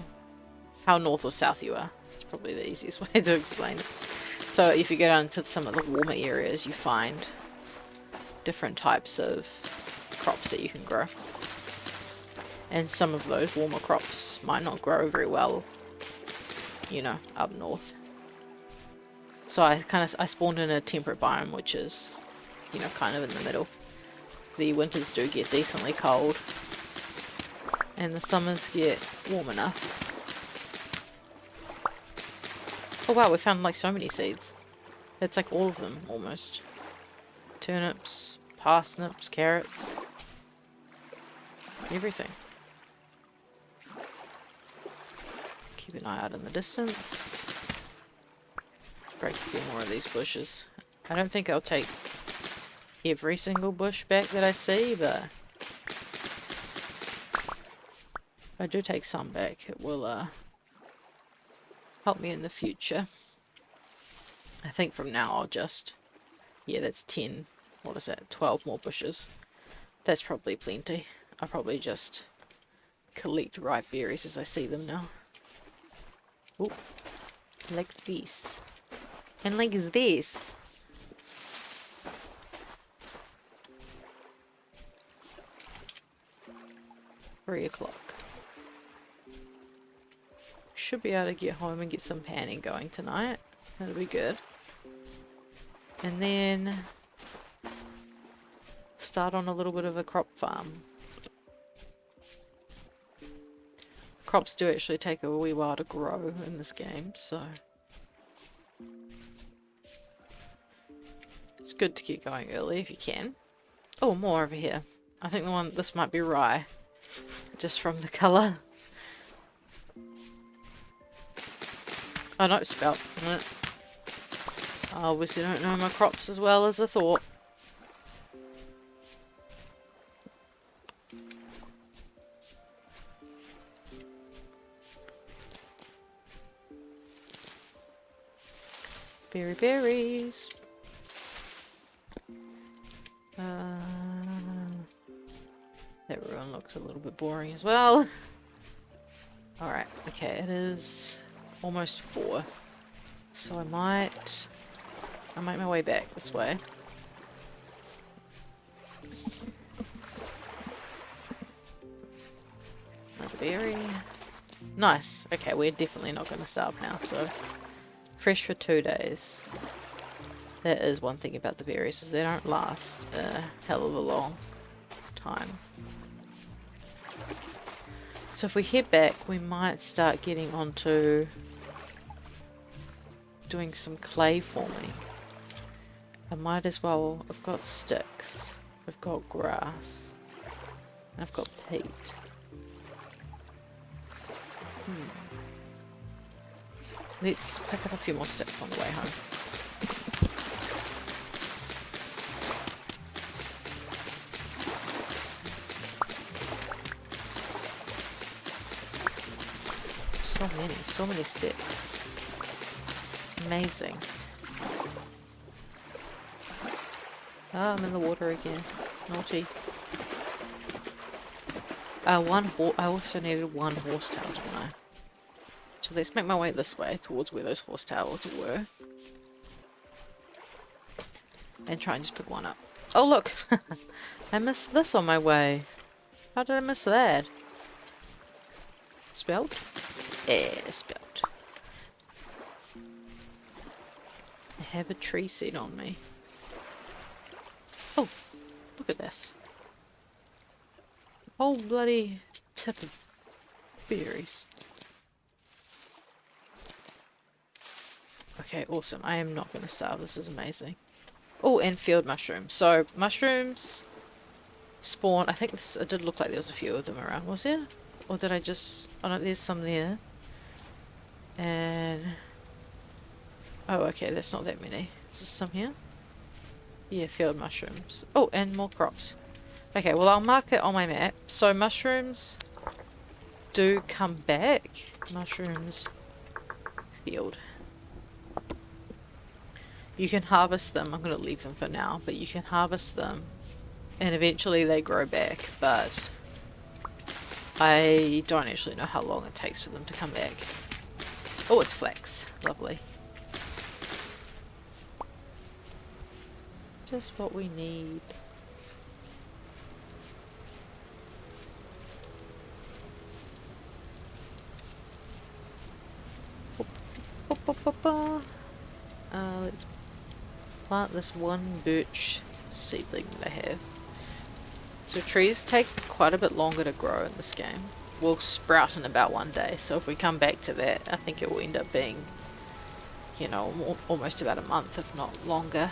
how north or south you are. It's probably the easiest way to explain it. So if you go down to some of the warmer areas, you find different types of crops that you can grow. And some of those warmer crops might not grow very well, you know, up north. So I spawned in a temperate biome, which is, you know, kind of in the middle. The winters do get decently cold, and the summers get warm enough. Oh wow, we found like so many seeds. That's like all of them, almost. Turnips, parsnips, carrots. Everything. Keep an eye out in the distance. Break a few more of these bushes. I don't think I'll take every single bush back that I see, but if I do take some back, it will help me in the future. I think from now I'll just... yeah, that's 10. What is that? 12 more bushes. That's probably plenty. I'll probably just collect ripe berries as I see them now. Ooh. Like this. And like this. 3 o'clock. should be able to get home and get some panning going tonight. That'll be good. And then start on a little bit of a crop farm. Crops do actually take a wee while to grow in this game, so it's good to get going early if you can. Oh, more over here. I think this might be rye, just from the colour. Oh no, spelt. I obviously don't know my crops as well as I thought. Berries. Everyone looks a little bit boring as well. Alright, okay, it is almost 4. So I might make my way back this way. Another berry. Nice. Okay, we're definitely not going to starve now, so fresh for 2 days. That is one thing about the berries, is they don't last a hell of a long time. So if we head back, we might start getting onto doing some clay forming. I might as well. I've got sticks, I've got grass, and I've got peat. Let's pick up a few more sticks on the way home. So many sticks. Amazing. Ah, I'm in the water again. Naughty. I also needed 1 horsetail, didn't I? So let's make my way this way towards where those horsetails were. And try and just pick one up. Oh look! I missed this on my way. How did I miss that? Spelt? Yeah, spelt. I have a tree seed on me. Oh, look at this. Whole bloody tip of berries. Okay, awesome. I am not going to starve. This is amazing. Oh, and field mushrooms. So, mushrooms spawn. I think this. It did look like there was a few of them around. Was there? Or did I just... Oh no, there's some there. And... Oh, okay, that's not that many. Is there some here? Yeah, field mushrooms. Oh, and more crops. Okay, well I'll mark it on my map. So mushrooms do come back. Mushrooms field. You can harvest them. I'm going to leave them for now, but you can harvest them and eventually they grow back, but I don't actually know how long it takes for them to come back. Oh, it's flax. Lovely. Just what we need. Let's plant this one birch seedling that I have. So trees take quite a bit longer to grow in this game. Will sprout in about 1 day, so if we come back to that, I think it will end up being, you know, almost about a month, if not longer,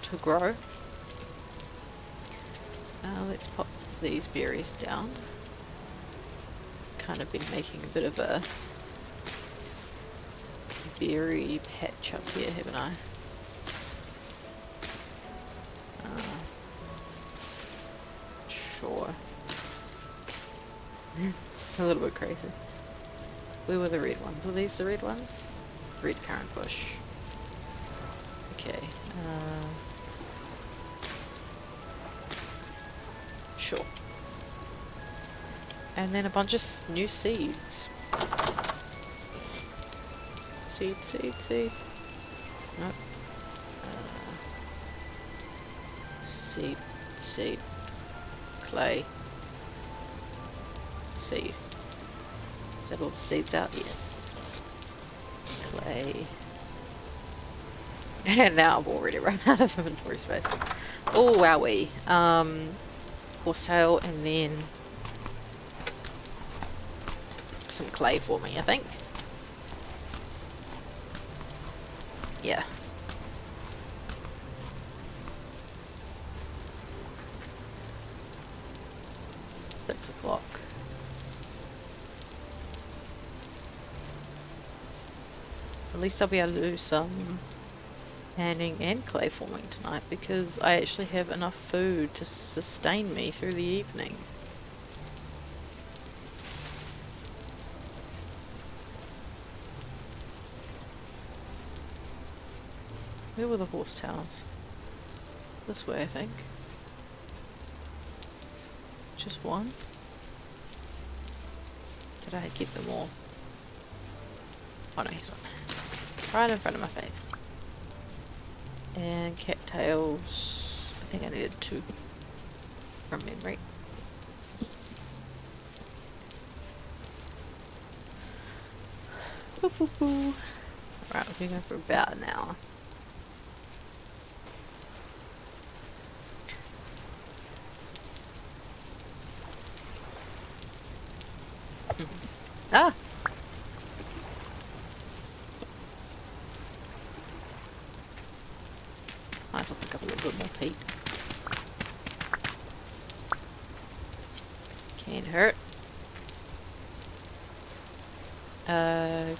to grow. Let's pop these berries down. Kind of been making a bit of a berry patch up here, haven't I? Sure. A little bit crazy. Where were the red ones? Were these the red ones? Red currant bush. Okay. Sure. And then a bunch of new seeds. Seed, seed, seed. Nope. Seed, seed. Clay. Seed. Is that all the seeds out? Yes. a... And now I've already run out of inventory space. Oh, wowee. Horsetail, and then some clay for me, I think. Yeah. Six o'clock. At least I'll be able to do some panning and clay forming tonight because I actually have enough food to sustain me through the evening. Where were the horsetails? This way, I think. Just one? Did I get them all? Oh no, here's one. Right in front of my face. And cattails. I think I needed 2 from memory. Boo boo boo. Alright, we've been going for about an hour. Ah! Might as well pick up a little bit more peat. Can't hurt.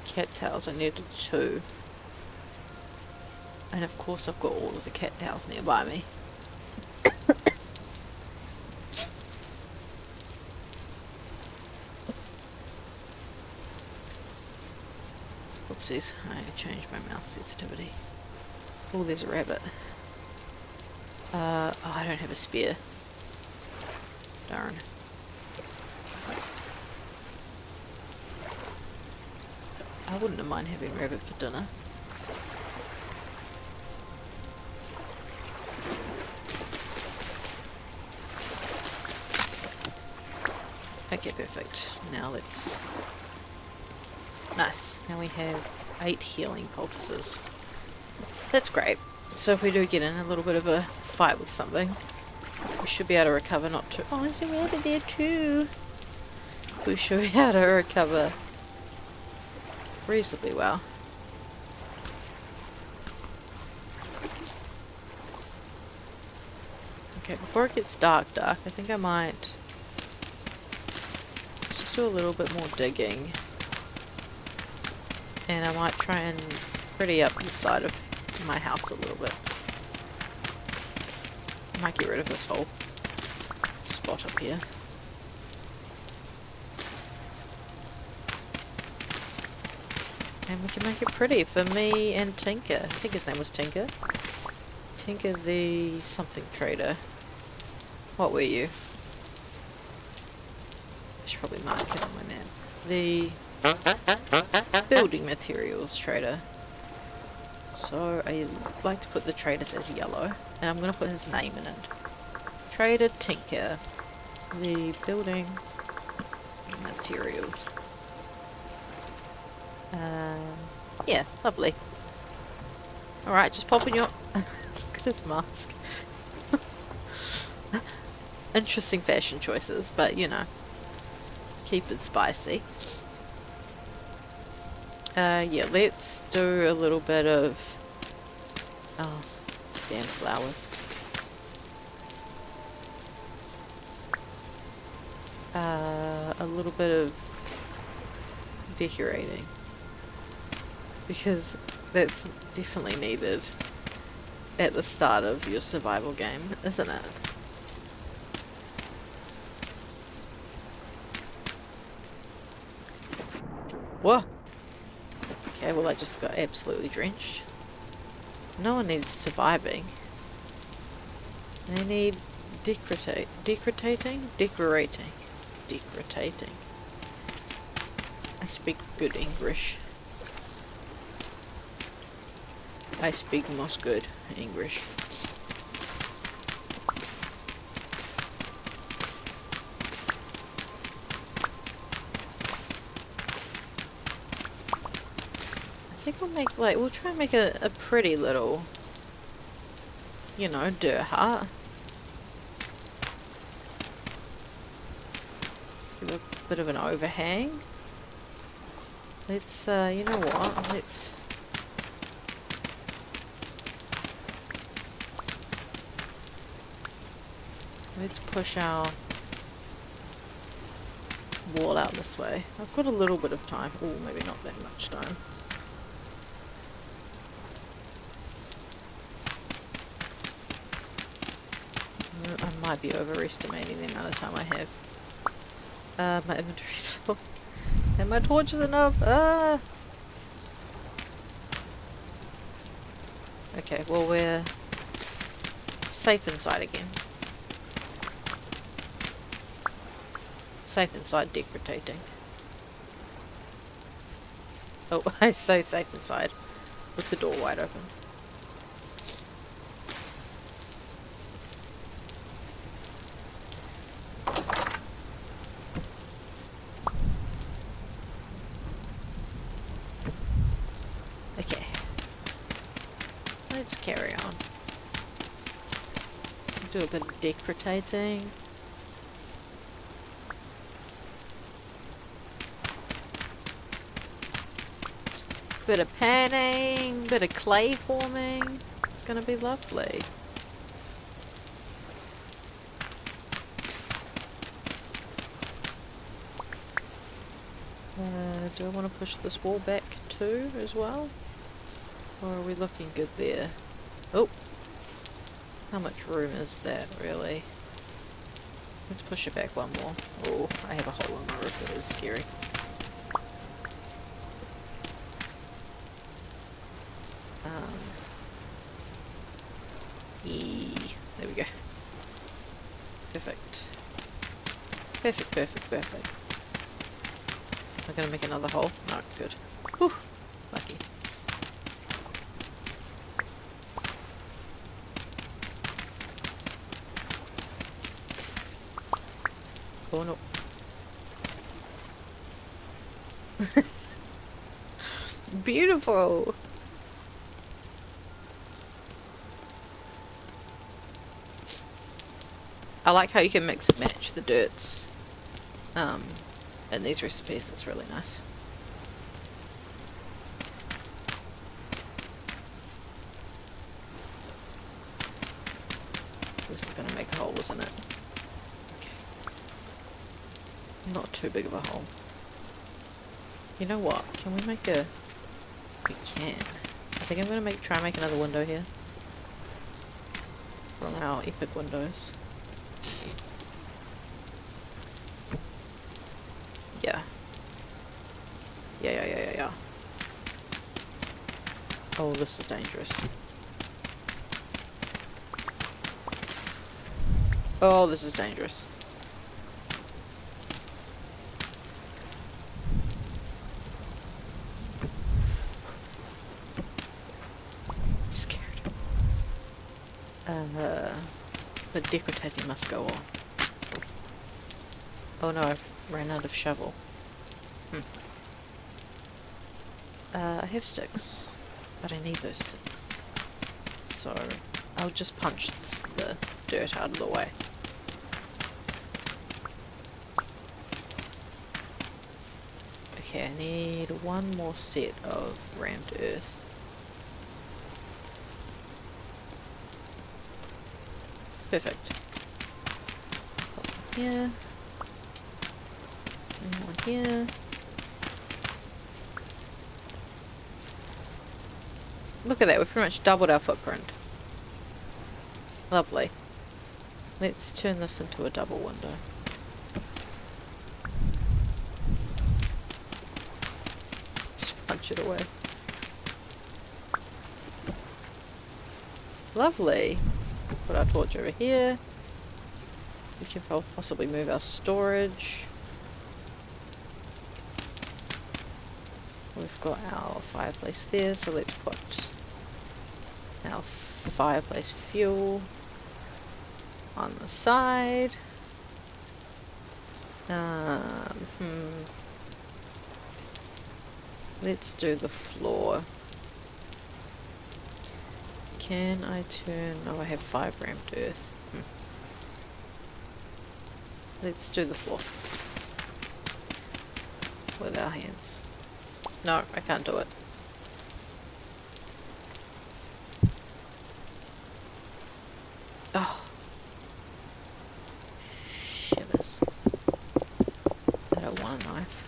Cattails, I needed 2. And of course I've got all of the cattails nearby me. Oopsies, I changed my mouse sensitivity. Oh, there's a rabbit. Oh, I don't have a spear. Darn. I wouldn't have mind having rabbit for dinner. Okay, perfect. Now let's... Nice. Now we have 8 healing poultices. That's great. So if we do get in a little bit of a fight with something, we should be able to recover not too... Oh, there's a rabbit there too! We should be able to recover reasonably well. Okay, before it gets dark, I think I might just do a little bit more digging. And I might try and pretty up the side of my house a little bit. I might get rid of this whole spot up here. And we can make it pretty for me and Tinker. I think his name was Tinker. Tinker the something trader. What were you? I should probably mark it on my map. The building materials trader. So I like to put the traders as yellow, and I'm going to put his name in it. Trader Tinker, the building materials. Yeah, lovely. Alright, just popping your... Look at his mask. Interesting fashion choices, but you know, keep it spicy. Yeah, let's do a little bit of... Oh, damn flowers. A little bit of decorating. Because that's definitely needed at the start of your survival game, isn't it? Whoa! Okay, well I just got absolutely drenched. No one needs surviving. They need decorating. I speak good English. I speak most good English. I think think we'll make, like, we'll try and make a pretty little, you know, dirt hut. Give it a bit of an overhang. Let's, you know what, let's push our wall out this way. I've got a little bit of time. Oh, maybe not that much time. I might be overestimating the amount of time I have. My inventory's full. And my torch is enough. Okay, well we're safe inside again. Safe inside, deck rotating. Oh, I say safe inside with the door wide open. Okay. Let's carry on. Do a bit of deck rotating. Bit of panning, bit of clay forming. It's gonna be lovely. Do I want to push this wall back too as well? Or are we looking good there? Oh! How much room is that really? Let's push it back one more. Oh, I have a hole in the roof. That is scary. There we go. Perfect. Perfect, perfect, perfect. Am I gonna make another hole? No, good. Whew, lucky. Oh no. Beautiful! I like how you can mix and match the dirts in these recipes. It's really nice. This is going to make a hole, isn't it? Okay. Not too big of a hole. You know what? Can we make a... We can. I think I'm going to try and make another window here. From our epic windows. Yeah. Yeah. Oh, this is dangerous. Oh, this is dangerous. I'm scared. But decorating must go on. Oh no, I've ran out of shovel. I have sticks, but I need those sticks. So, I'll just punch the dirt out of the way. Okay, I need one more set of rammed earth. Perfect. Here. And one here. Look at that, we've pretty much doubled our footprint. Lovely. Let's turn this into a double window. Just punch it away. Lovely. Put our torch over here. We can possibly move our storage. We've got our fireplace there, so let's put our fireplace fuel on the side. Let's do the floor Can I turn... Oh, I have 5 rammed earth. Let's do the floor. With our hands. No, I can't do it. Oh. Shivers. I don't want a knife.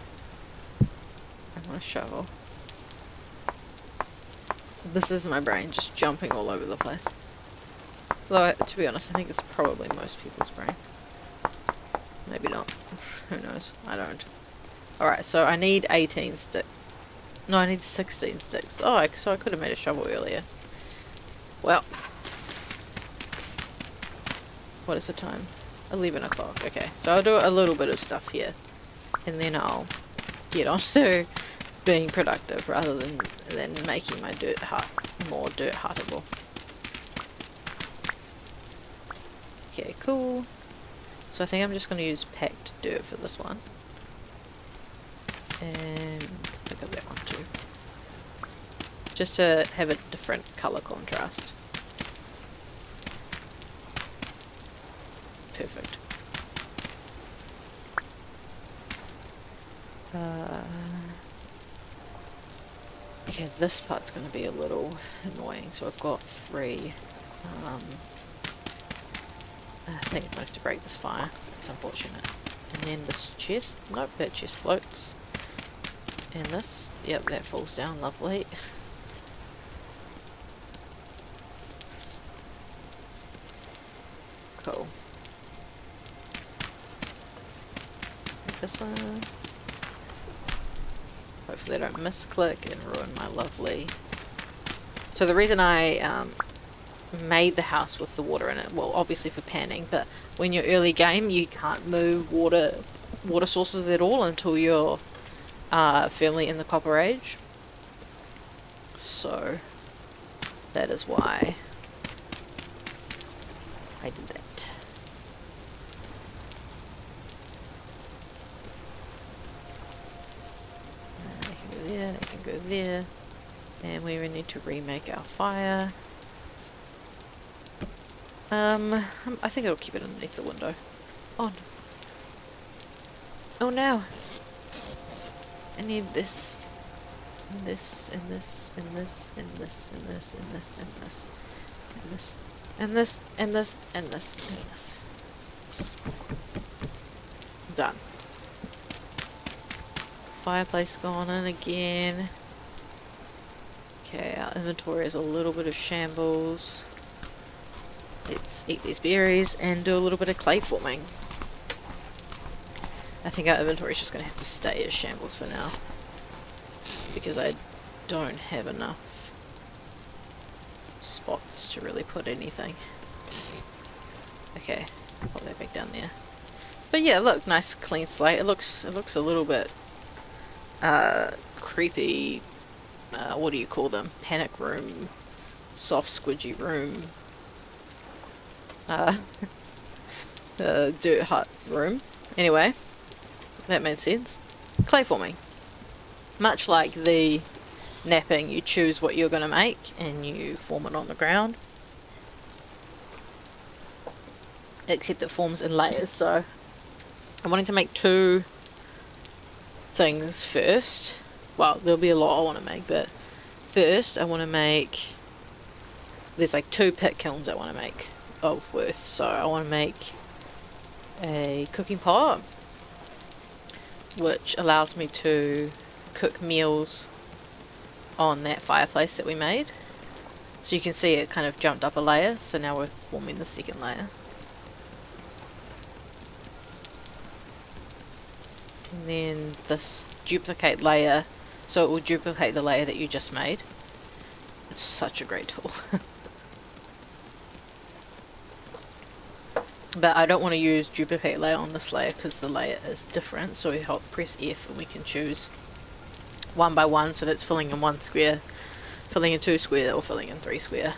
I want a shovel. This is my brain just jumping all over the place. Though, to be honest, I think it's probably most people's brain. Maybe not. Who knows? I don't. Alright, so I need 18 sticks. No, I need 16 sticks. Oh, so I could have made a shovel earlier. Well. What is the time? 11 o'clock. Okay, so I'll do a little bit of stuff here. And then I'll get on to being productive rather than making my dirt hut more dirt huttable. Okay, cool. So I think I'm just going to use packed dirt for this one. And pick up that one too. Just to have a different colour contrast. Perfect. Okay, this part's going to be a little annoying. So I've got 3. I think I'm going to have to break this fire. It's unfortunate. And then this chest. Nope, that chest floats. And this. Yep, that falls down. Lovely. Cool. This one. Hopefully I don't misclick and ruin my lovely... So the reason I made the house with the water in it, well obviously for panning, but when you're early game you can't move water sources at all until you're firmly in the Copper Age. So that is why I did that. There, they can go there, and we need to remake our fire. I think I'll keep it underneath the window. Oh no. Oh no! I need this. And this, and this, and this, and this, and this, and this, and this, and this, and this, and this, and this, and this. Done. Fireplace gone in again. Okay, our inventory is a little bit of shambles. Let's eat these berries and do a little bit of clay forming. I think our inventory is just going to have to stay as shambles for now, because I don't have enough spots to really put anything. Okay, put that back down there. But yeah, look, nice clean slate. It looks a little bit creepy, what do you call them? Panic room, soft squidgy room, dirt hut room. Anyway, that made sense. Clay forming. Much like the napping, you choose what you're going to make and you form it on the ground. Except it forms in layers, so I'm wanting to make 2 things first. Well, there'll be a lot I want to make, but first I want to make... There's like 2 pit kilns I want to make of worth. So I want to make a cooking pot, which allows me to cook meals on that fireplace that we made. So you can see it kind of jumped up a layer, so now we're forming the second layer. And then this duplicate layer, so it will duplicate the layer that you just made. It's such a great tool. But I don't want to use duplicate layer on this layer because the layer is different, so we press F and we can choose 1 by 1, so that's filling in 1 square, filling in 2 square, or filling in 3 square.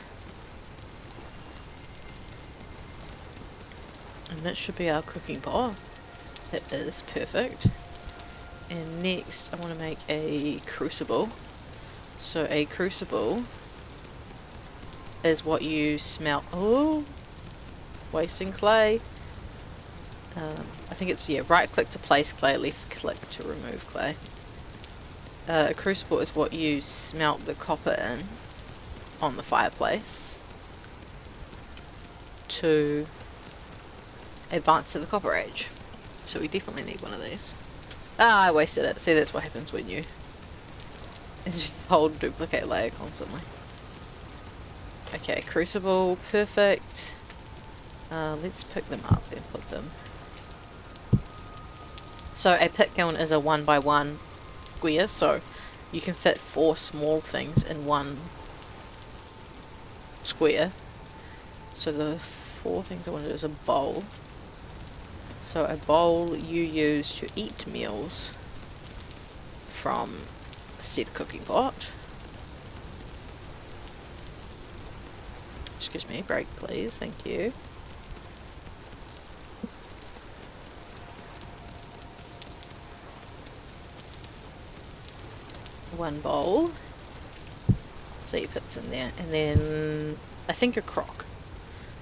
And that should be our cooking pot. It is perfect. And next I want to make a crucible. So a crucible is what you smelt. Oh, wasting clay. I think it's, yeah, right click to place clay, left click to remove clay. A crucible is what you smelt the copper in on the fireplace to advance to the copper age. So we definitely need one of these. Ah, I wasted it. See, that's what happens when you just hold duplicate layer constantly. Okay, crucible, perfect. Let's pick them up and put them. So a pit kiln is a 1x1 square, so you can fit 4 small things in one square. So the 4 things I want to do is a bowl. So a bowl you use to eat meals from said cooking pot. Excuse me, break please, thank you. One bowl. So it fits in there. And then I think a crock.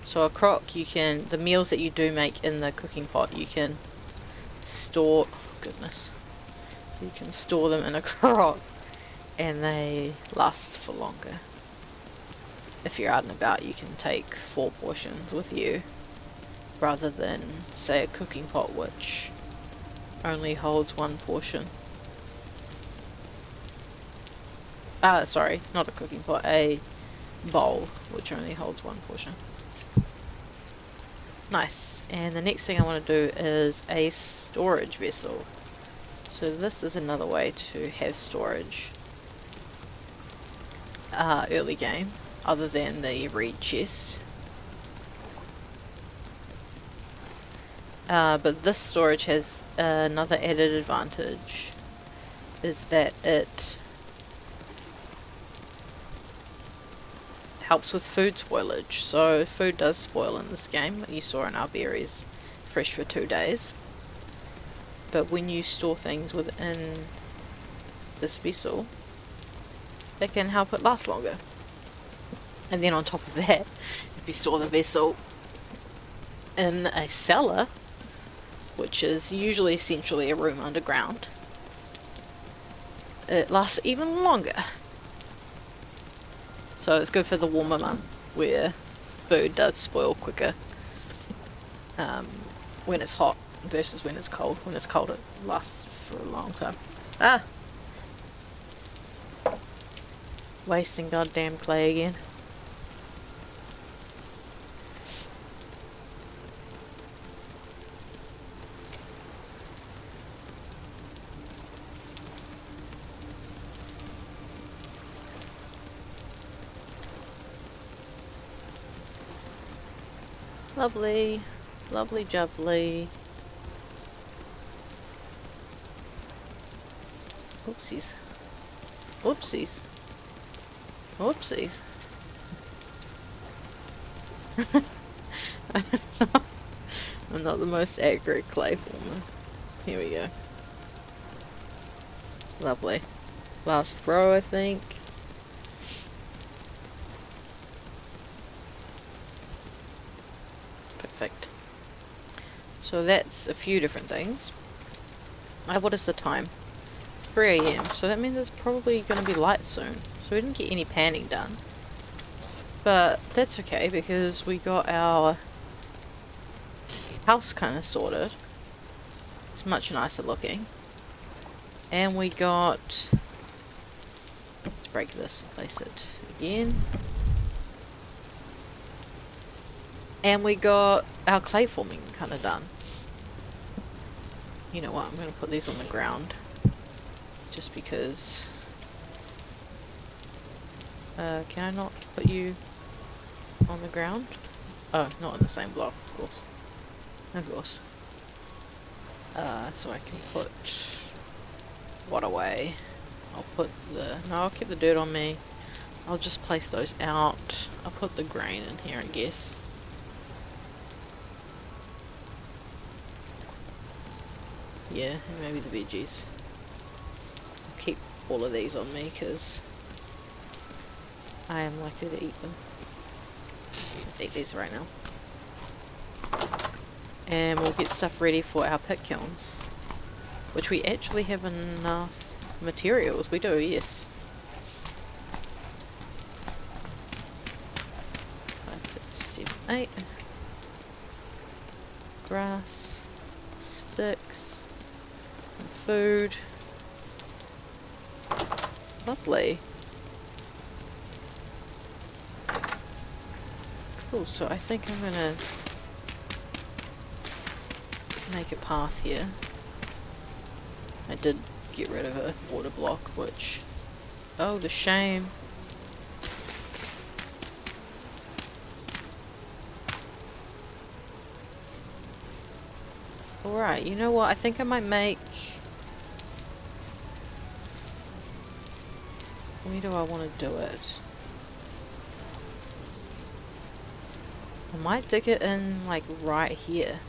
So a crock, you can, the meals that you do make in the cooking pot, you can store, oh goodness, you can store them in a crock and they last for longer. If you're out and about, you can take 4 portions with you rather than, say, a cooking pot which only holds 1 portion. Sorry, not a cooking pot, a bowl which only holds 1 portion. Nice. And the next thing I want to do is a storage vessel. So this is another way to have storage early game, other than the reed chest. But this storage has another added advantage, is that it helps with food spoilage. So food does spoil in this game. You saw in our berries fresh for 2 days. But when you store things within this vessel, they can help it last longer. And then on top of that, if you store the vessel in a cellar, which is usually essentially a room underground, it lasts even longer. So it's good for the warmer month where food does spoil quicker when it's hot versus when it's cold. When it's cold it lasts for a long time. Ah! Wasting goddamn clay again. Lovely, lovely jubbly. Oopsies. Oopsies. Oopsies. I'm not the most accurate clay former. Here we go. Lovely. Last row, I think. Perfect. So that's a few different things. What is the time? 3 AM. So that means it's probably going to be light soon. So we didn't get any panning done. But that's okay because we got our house kind of sorted. It's much nicer looking. And we got... Let's break this and place it again. And we got our clay forming kind of done. You know what, I'm going to put these on the ground. Just because... can I not put you on the ground? Oh, not in the same block, of course. Of course. So I can put... what away? I'll put the... No, I'll keep the dirt on me. I'll just place those out. I'll put the grain in here, I guess. Yeah, and maybe the veggies. I'll keep all of these on me because I am likely to eat them. Let's eat these right now. And we'll get stuff ready for our pit kilns. Which we actually have enough materials. We do, yes. 5, 6, 7, 8. Grass, sticks, and food. Lovely. Cool, so I think I'm gonna make a path here. I did get rid of a water block, which... oh, the shame. Alright, you know what? I think I might make... where do I want to do it? I might dig it in, like, right here.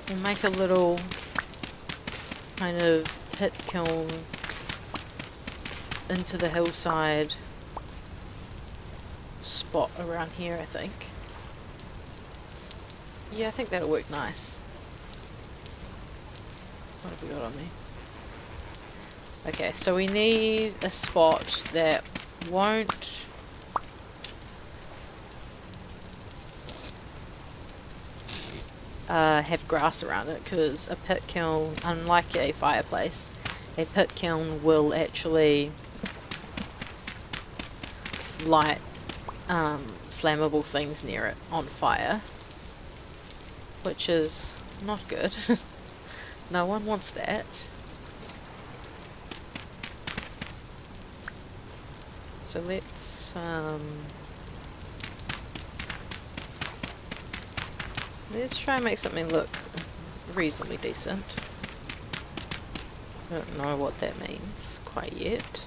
We'll make a little kind of pit kiln into the hillside spot around here, I think. Yeah, I think that'll work nice. What have we got on me? Okay, so we need a spot that won't... have grass around it, because a pit kiln, unlike a fireplace, a pit kiln will actually light flammable things near it on fire, which is not good. No one wants that. So let's try and make something look reasonably decent. I don't know what that means quite yet.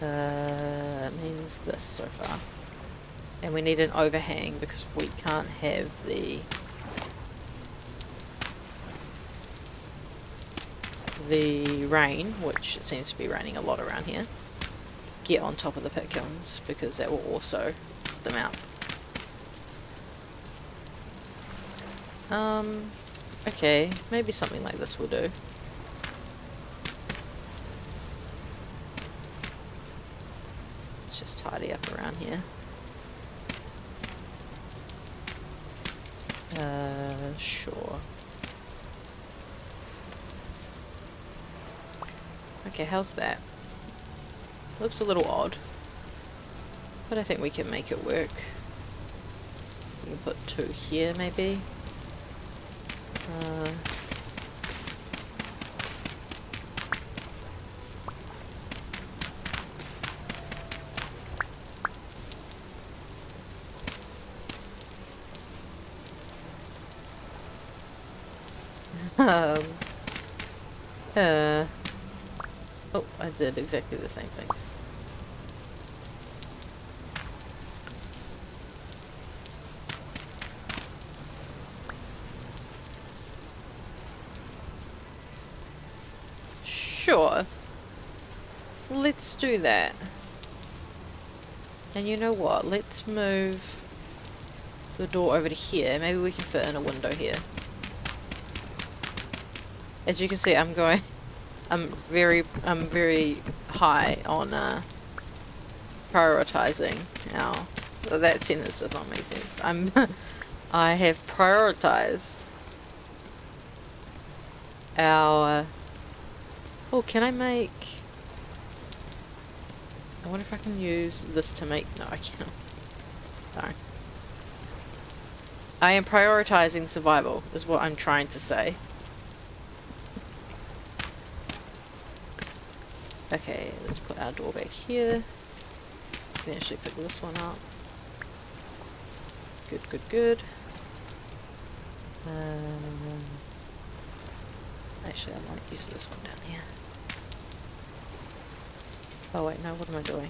It means this so far. And we need an overhang because we can't have the rain, which it seems to be raining a lot around here, get on top of the pit kilns, because that will also put them out. Okay, maybe something like this will do. Let's just tidy up around here. Sure. Okay, how's that? Looks a little odd, but I think we can make it work. We can put 2 here, maybe. Oh, I did exactly the same thing. Sure. Let's do that. And you know what? Let's move the door over to here. Maybe we can fit in a window here. As you can see, I'm very high on prioritizing our... well, that sentence does not make sense. I have prioritized our... oh, can I make... I wonder if I can use this to make... no, I cannot. Darn. I am prioritizing survival, is what I'm trying to say. Okay, let's put our door back here. We can actually pick this one up. Good, good, good. Actually, I might use this one down here. Oh wait, no, what am I doing?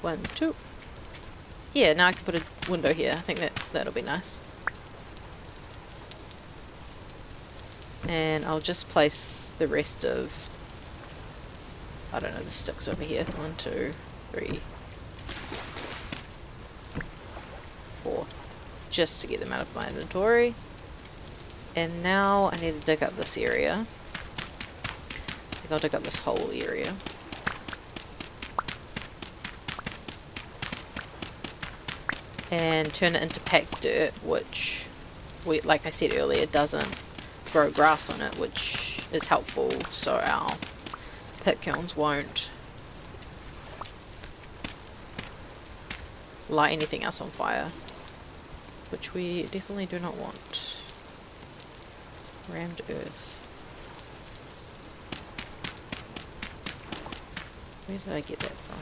One, two. Yeah, now I can put a window here. I think that'll be nice. And I'll just place the rest of, I don't know, the sticks over here. 1, 2, 3, 4. Just to get them out of my inventory. And now I need to dig up this area. I think I'll dig up this whole area. And turn it into packed dirt, which, like I said earlier, doesn't grow grass on it, which is helpful so our pit kilns won't light anything else on fire, which we definitely do not want. Rammed earth. Where did I get that from?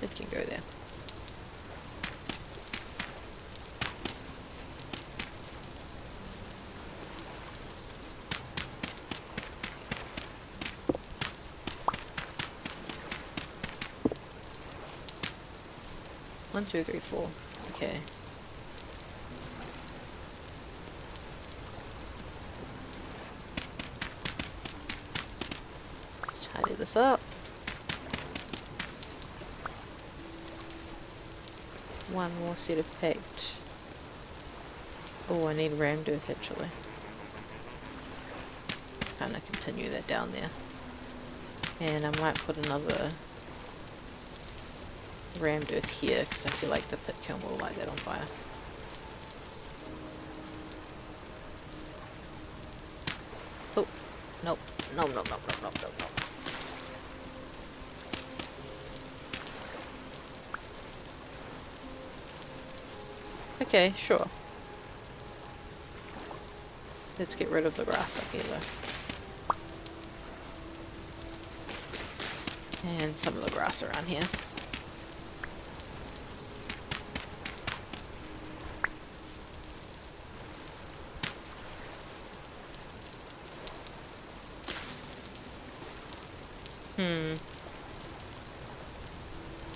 It can go there. One, two, three, four. Okay. Let's tidy this up. One more set of packed. Oh, I need rammed earth actually. Kind of continue that down there. And I might put another rammed earth here because I feel like the pit kiln will light that on fire. Oh, nope, no, no, no, no, no, no, no. Okay, sure. Let's get rid of the grass up here though. And some of the grass around here.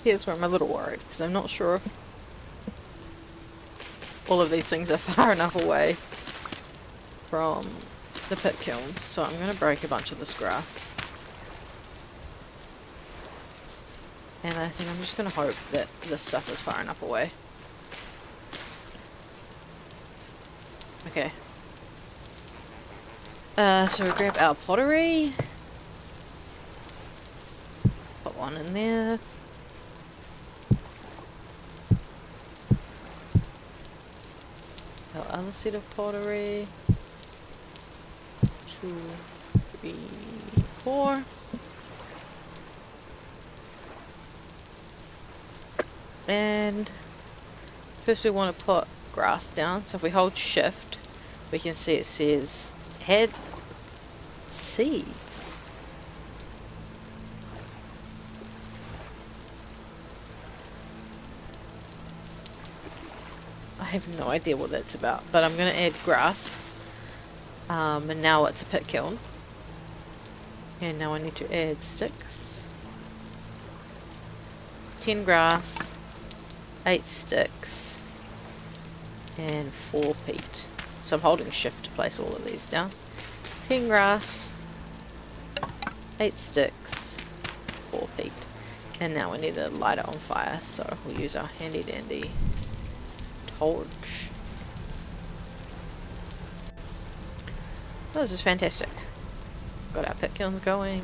Here's where I'm a little worried, because I'm not sure if all of these things are far enough away from the pit kilns, so I'm going to break a bunch of this grass. And I think I'm just going to hope that this stuff is far enough away. Okay. So we grab our pottery. Put one in there. Our other set of pottery. 2, 3, 4. And first we want to put grass down. So if we hold shift, we can see it says add seeds. I have no idea what that's about, but I'm going to add grass. And now it's a pit kiln. And now I need to add sticks. 10 grass, 8 sticks, and 4 peat. So I'm holding shift to place all of these down. 10 grass, 8 sticks, 4 peat. And now we need to light it on fire, so we'll use our handy dandy torch. Oh, this is fantastic. Got our pit kilns going.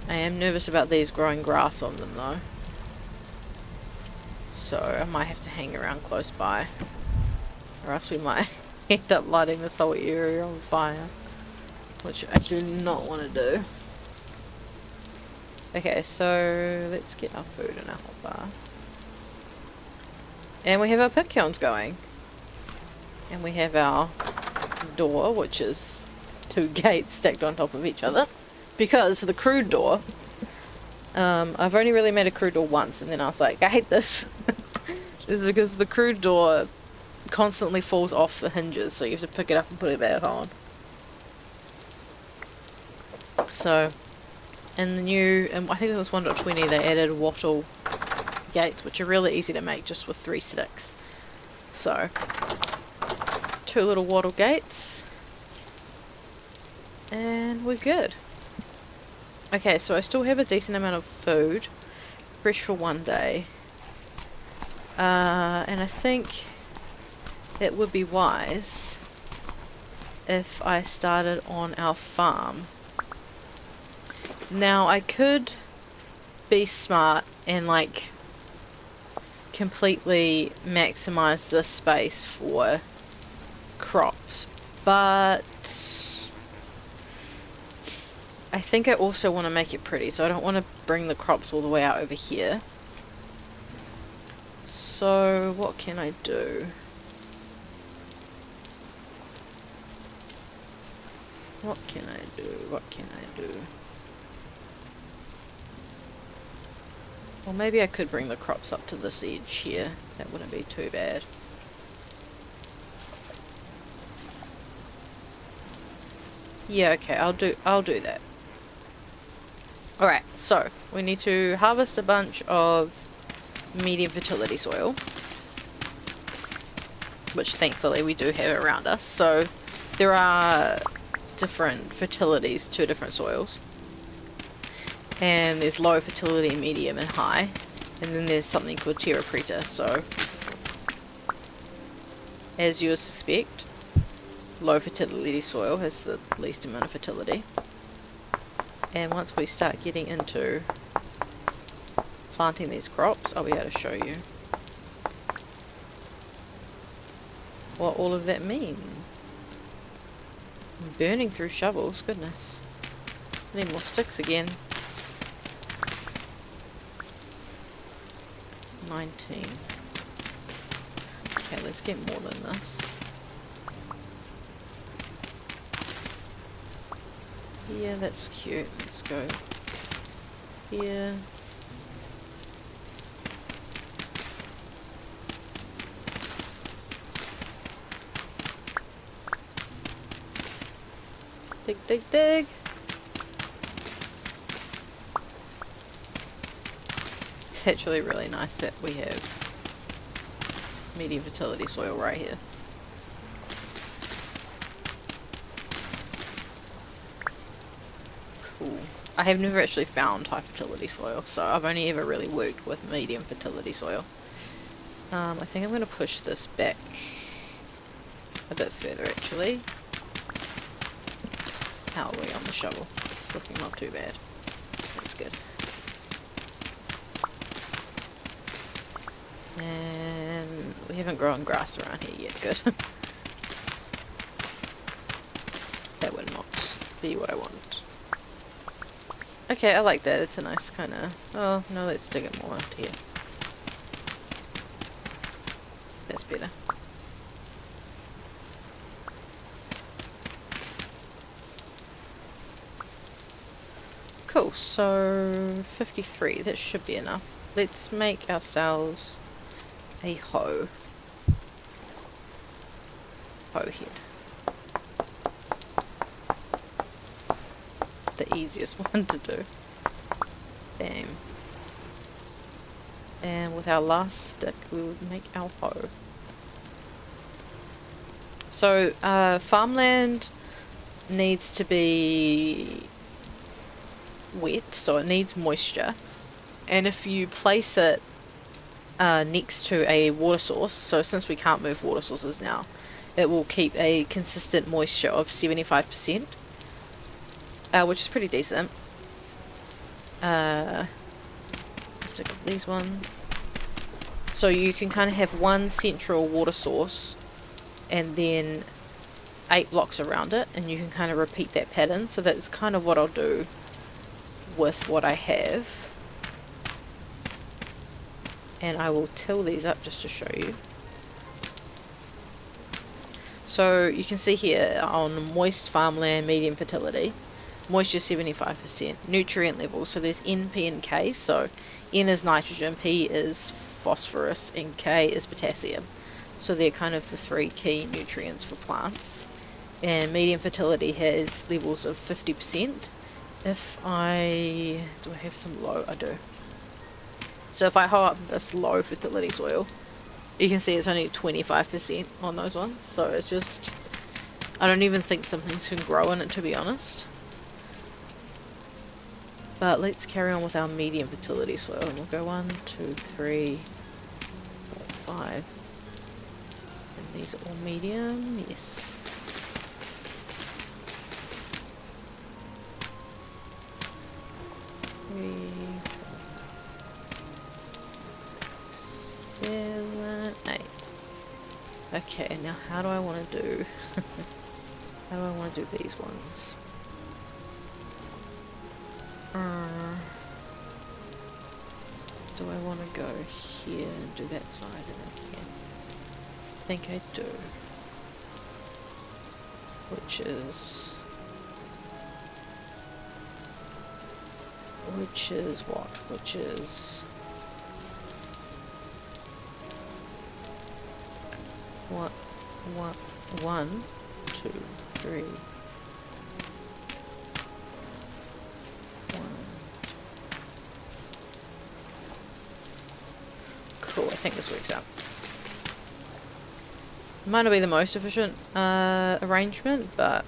I am nervous about these growing grass on them though. So I might have to hang around close by. Or else we might end up lighting this whole area on fire. Which I do not want to do. Okay, so let's get our food in our hotbar. And we have our pit kilns going. And we have our door, which is 2 gates stacked on top of each other. Because the crude door, I've only really made a crude door once, and then I was like, I hate this. It's because the crude door constantly falls off the hinges, so you have to pick it up and put it back on. So, in the new, I think it was 1.20, they added wattle gates, which are really easy to make just with 3 sticks. So 2 little wattle gates and we're good. Okay, so I still have a decent amount of food, fresh for 1 day, and I think it would be wise if I started on our farm. Now I could be smart and like completely maximize this space for crops, but I think I also want to make it pretty, so I don't want to bring the crops all the way out over here. So what can I do? What can I do? What can I do? Well, maybe I could bring the crops up to this edge here. That wouldn't be too bad. Yeah, okay, I'll do that. Alright, so we need to harvest a bunch of medium fertility soil, which thankfully we do have around us. So there are different fertilities to different soils, and there's low fertility, medium and high, and then there's something called Terra Preta. So as you would suspect, low fertility soil has the least amount of fertility, and once we start getting into planting these crops, I'll be able to show you what all of that means. I'm burning through shovels, goodness. I need more sticks again. 19. Okay, let's get more than this. Yeah, that's cute. Let's go here. Dig, dig, dig. It's actually really nice that we have medium fertility soil right here. Cool. I have never actually found high fertility soil, so I've only ever really worked with medium fertility soil. I think I'm going to push this back a bit further actually. How are we on the shovel? It's looking not too bad. That's good. And we haven't grown grass around here yet. Good. That would not be what I want. Okay, I like that. It's a nice kind of... Oh, no, let's dig it more into here. That's better. Cool, so 53, that should be enough. Let's make ourselves a hoe. Hoe head. The easiest one to do. Bam. And with our last stick we would make our hoe. So farmland needs to be wet, so it needs moisture, and if you place it next to a water source, so since we can't move water sources now, it will keep a consistent moisture of 75%, which is pretty decent. Let's stick up these ones. So you can kind of have one central water source and then 8 blocks around it, and you can kind of repeat that pattern. So that's kind of what I'll do with what I have, and I will till these up just to show you. So you can see here on moist farmland, medium fertility, moisture 75%, nutrient level, so there's N, P and K. So N is nitrogen, P is phosphorus and K is potassium. So they're kind of the 3 key nutrients for plants. And medium fertility has levels of 50%, If I... do I have some low? I do. So if I hold up this low fertility soil, you can see it's only 25% on those ones. So it's just... I don't even think some things can grow in it, to be honest. But let's carry on with our medium fertility soil. And we'll go 1, 2, 3, 4, 5. And these are all medium. Yes. 3, 4, 7, 8. Okay, now how do I want to do... how do I want to do these ones? Do I want to go here and do that side and then here? I think I do. Which is what? Which is... what? 1, 2, 3. 1. Cool, I think this works out. Might not be the most efficient arrangement, but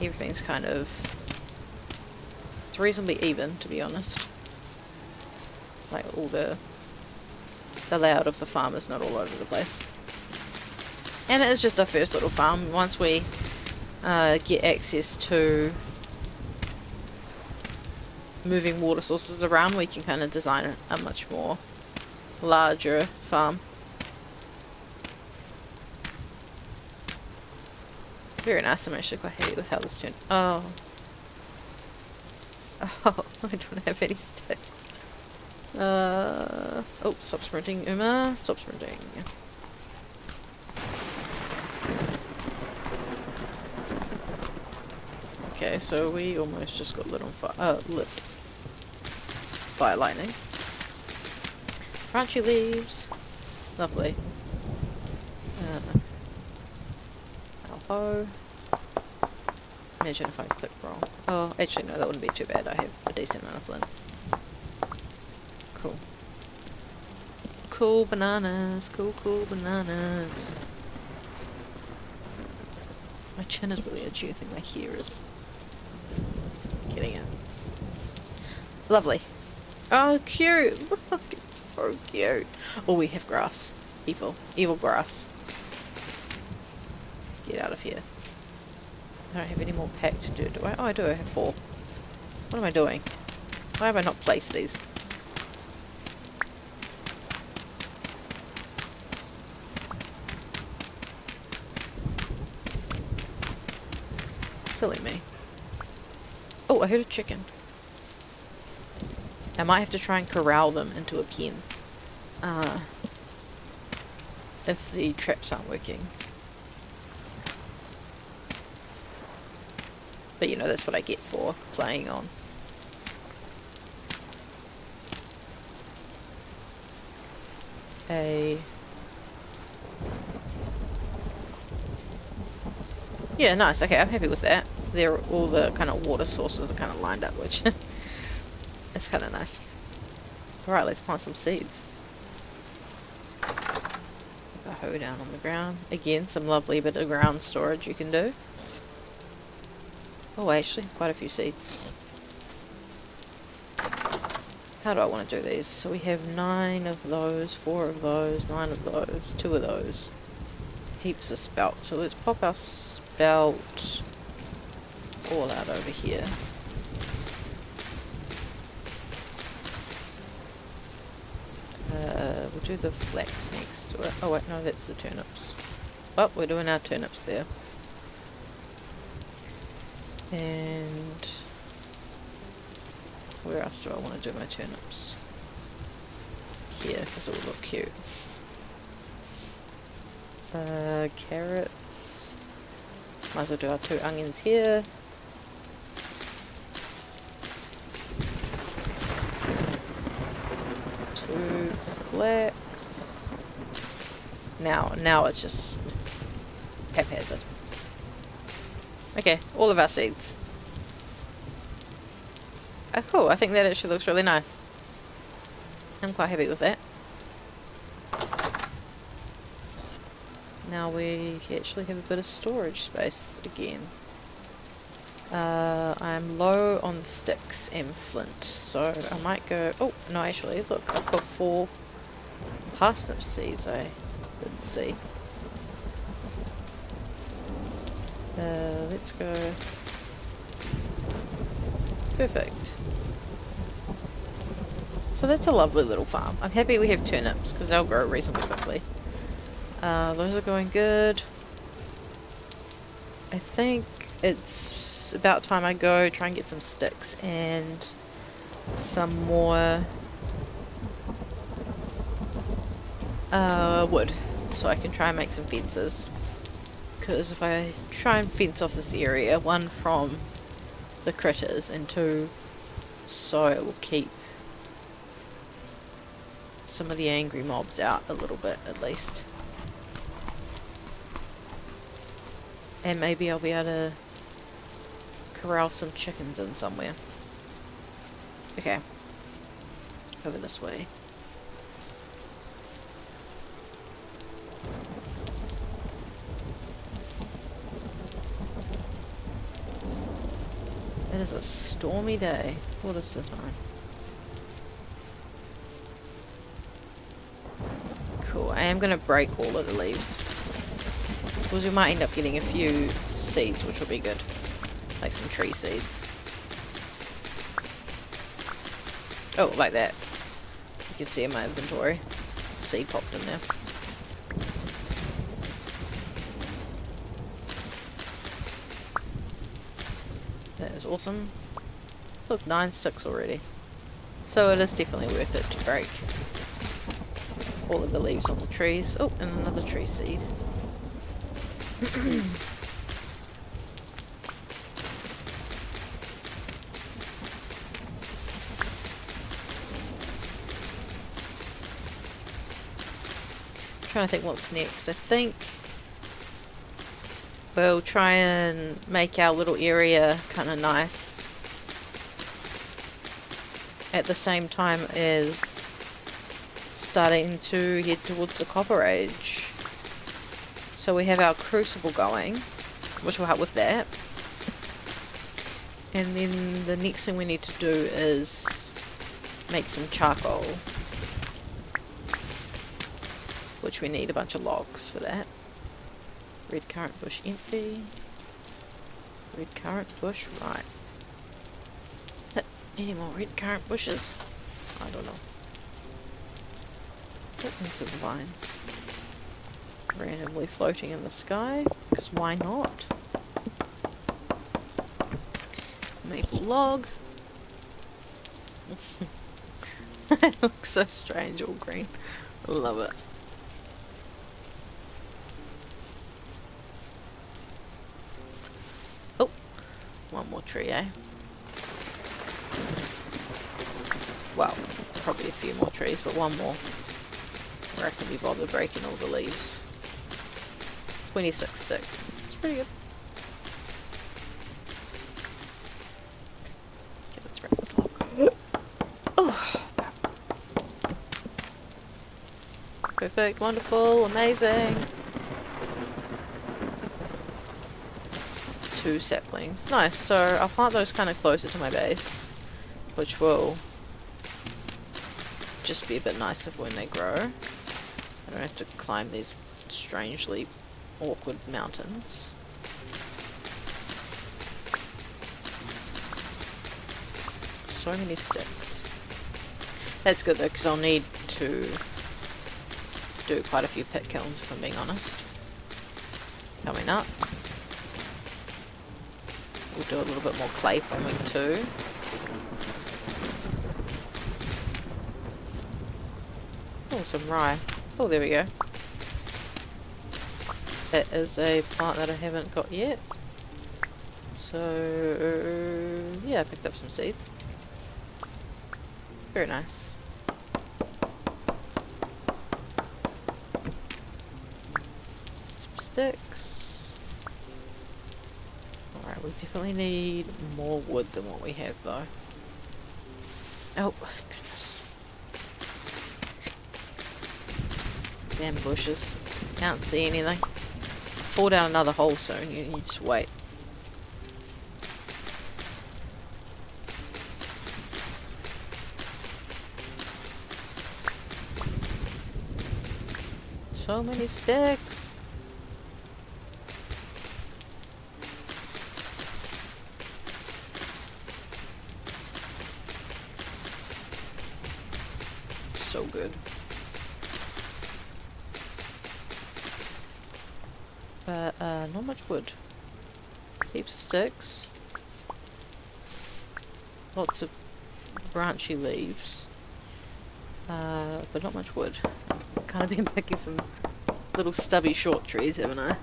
everything's kind of... it's reasonably even, to be honest. Like all the layout of the farm is not all over the place. And it is just our first little farm. Once we get access to moving water sources around, we can kind of design a much more larger farm. Very nice. I'm actually quite happy with how this turned. Oh, I don't have any sticks. Oh, stop sprinting, Uma. Stop sprinting. Okay, so we almost just got lit on fire. Lit by lightning. Crunchy leaves. Lovely. Alho. Imagine if I click wrong. Oh, actually no, that wouldn't be too bad. I have a decent amount of flint. Cool. Cool bananas. Cool bananas. My chin is really itchy. I think my hair is getting it. Lovely. Oh, cute. Look, it's so cute. Oh, we have grass. Evil grass. Get out of here. I don't have any more packed to do I? Oh, I do. I have 4. What am I doing? Why have I not placed these? Silly me. Oh, I heard a chicken. I might have to try and corral them into a pen. If the traps aren't working. But you know, that's what I get for playing on. Yeah, nice. Okay, I'm happy with that. There, all the kind of water sources are kind of lined up, which is kind of nice. Alright, let's plant some seeds. Put a hoe down on the ground. Again, some lovely bit of ground storage you can do. Oh, actually, quite a few seeds. How do I want to do these? So we have 9 of those, 4 of those, 9 of those, 2 of those. Heaps of spelt. So let's pop our spelt all out over here. We'll do the flax next to it. Oh wait, no, that's the turnips. Oh, we're doing our turnips there. And where else do I want to do my turnips? Here, because it will look cute. Carrots. Might as well do our 2 onions here. Flax. Now it's just haphazard. Okay, all of our seeds. Oh, cool. I think that actually looks really nice. I'm quite happy with that. Now we actually have a bit of storage space again. I'm low on sticks and flint, so I might go... Oh, no, actually, look, I've got 4 parsnip seeds I didn't see. Let's go... Perfect. So that's a lovely little farm. I'm happy we have turnips, because they'll grow reasonably quickly. Those are going good. I think it's about time I go try and get some sticks and some more wood, so I can try and make some fences. Because if I try and fence off this area, 1 from the critters and 2 so it will keep some of the angry mobs out a little bit at least. And maybe I'll be able to corral some chickens in somewhere. Okay. Over this way. It is a stormy day. What is this one? Cool. I am going to break all of the leaves. Because we might end up getting a few seeds, which will be good. Like some tree seeds. Oh, like that. You can see in my inventory. Seed popped in there. That is awesome. Look, 9 sticks already. So it is definitely worth it to break all of the leaves on the trees. Oh, and another tree seed. Trying to think what's next. I think we'll try and make our little area kind of nice at the same time as starting to head towards the Copper Age. So we have our crucible going, which will help with that. And then the next thing we need to do is make some charcoal, which we need a bunch of logs for that. Red currant bush empty. Red currant bush, right. Any more red currant bushes? I don't know. And some vines. Randomly floating in the sky, because why not? Maple log. It looks so strange, all green. I love it. Oh, 1 more tree, eh? Well, probably a few more trees, but 1 more. Where I can be bothered breaking all the leaves. 26 sticks. It's pretty good. Okay, let's break this log. Oh. Perfect, wonderful, amazing. 2 saplings. Nice, so I'll plant those kind of closer to my base, which will just be a bit nicer when they grow. I don't have to climb these strangely awkward mountains. So many sticks. That's good though, because I'll need to do quite a few pit kilns if I'm being honest. Coming up. We'll do a little bit more clay farming too. Oh, some rye. Oh, there we go. That is a plant that I haven't got yet. So, yeah, I picked up some seeds. Very nice. Some sticks. We definitely need more wood than what we have though. Oh, goodness. Damn bushes. Can't see anything. Fall down another hole soon, you just wait. So many sticks. So good. But not much wood. Heaps of sticks. Lots of branchy leaves. But not much wood. Kind of been picking some little stubby short trees, haven't I?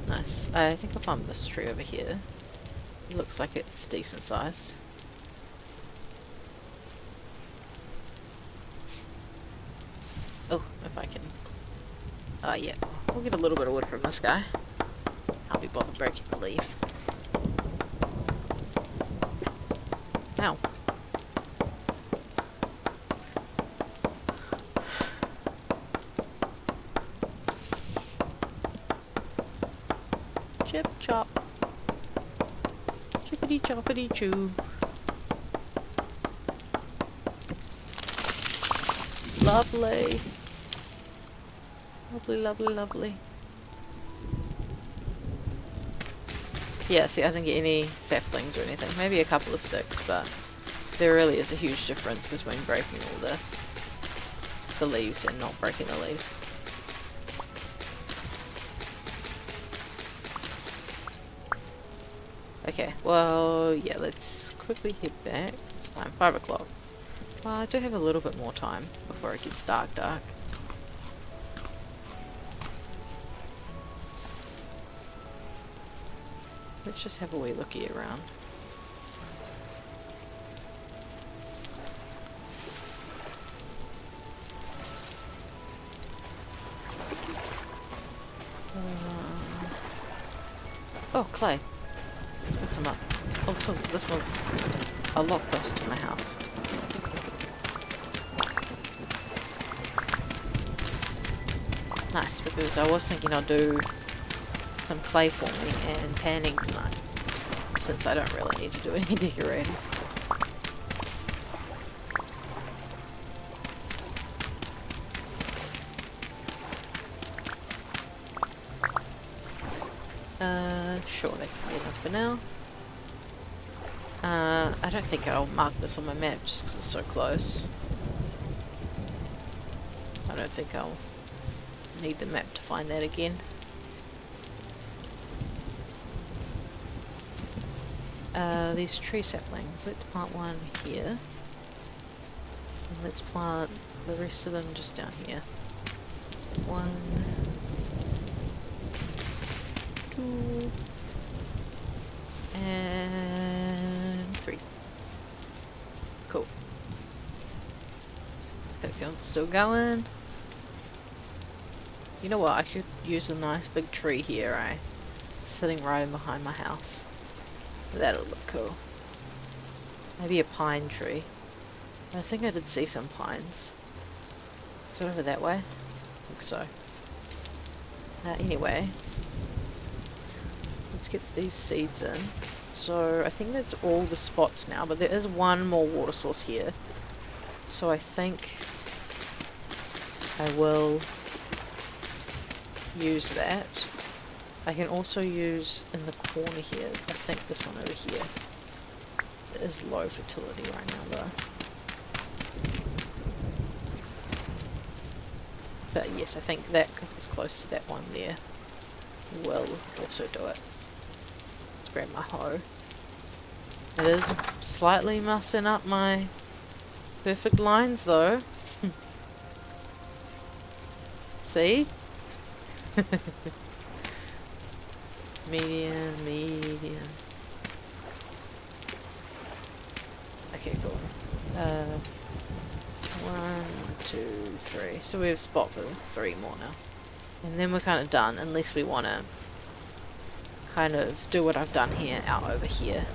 Nice. I think I found this tree over here. It looks like it's decent sized. Oh, if I can. Yeah. We'll get a little bit of wood from this guy. Can't be bothered breaking the leaves. Ow. Chip chop. Chippity choppity choo. Lovely. Lovely, lovely, lovely. Yeah, see, I didn't get any saplings or anything. Maybe a couple of sticks, but there really is a huge difference between breaking all the leaves and not breaking the leaves. Okay, well, yeah, let's quickly head back. It's fine, 5 o'clock. Well, I do have a little bit more time before it gets dark. Let's just have a wee looky around. Oh, clay. Let's pick some up. Oh, this one's a lot closer to my house. Nice, because I was thinking I'll do some clay forming and panning tonight, since I don't really need to do any decorating. Sure, that can be enough for now. I don't think I'll mark this on my map just because it's so close. I don't think I'll need the map to find that again. These tree saplings, let's plant one here. And let's plant the rest of them just down here. 1, 2, and 3. Cool. Perfume's still going. You know what, I could use a nice big tree here, right? Sitting right in behind my house. That'll look cool. Maybe a pine tree. I think I did see some pines. Is it over that way? I think so. Anyway. Let's get these seeds in. So, I think that's all the spots now, but there is one more water source here. So I think I will use that. I can also use in the corner here, I think this one over here. It is low fertility right now though. But yes, I think that, because it's close to that one there, will also do it. Let's grab my hoe. It is slightly messing up my perfect lines though. See? Medium. Okay, cool. 1, 2, 3. So we have spot for 3 more now. And then we're kind of done, unless we want to kind of do what I've done here out over here.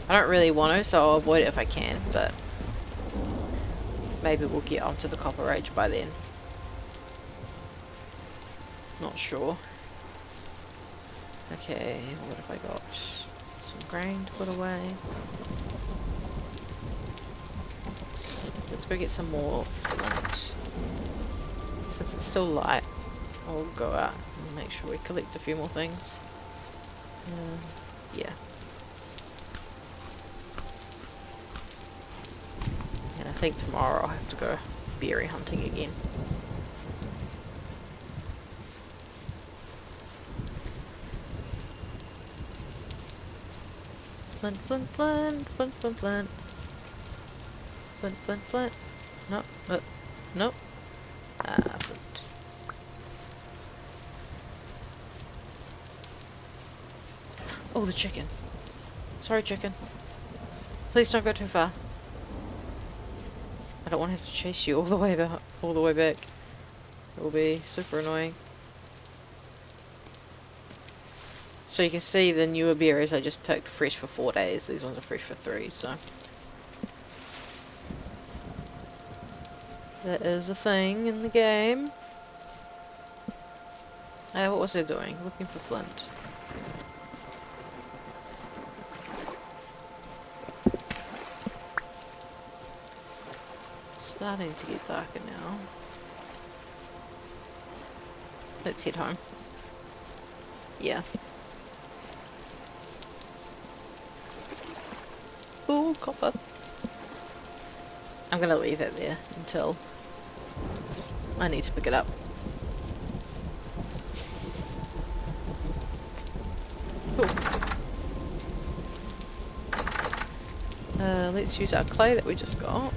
I don't really want to, so I'll avoid it if I can, but maybe we'll get onto the Copper Age by then. Not sure. Okay, what have I got? Some grain to put away. Let's go get some more flint. Since it's still light, I'll go out and make sure we collect a few more things. Yeah. And I think tomorrow I'll have to go berry hunting again. Flint, flint, flint, flint, flint, flint. Flint, flint, flint. Nope, nope. Flint. Oh, the chicken. Sorry, chicken. Please don't go too far. I don't want to have to chase you all the way back. It will be super annoying. So you can see the newer berries I just picked fresh for 4 days. These ones are fresh for 3, so that is a thing in the game. What was I doing? Looking for flint. Starting to get darker now. Let's head home. Yeah. Ooh, copper. I'm gonna leave that there until I need to pick it up. Cool. Let's use our clay that we just got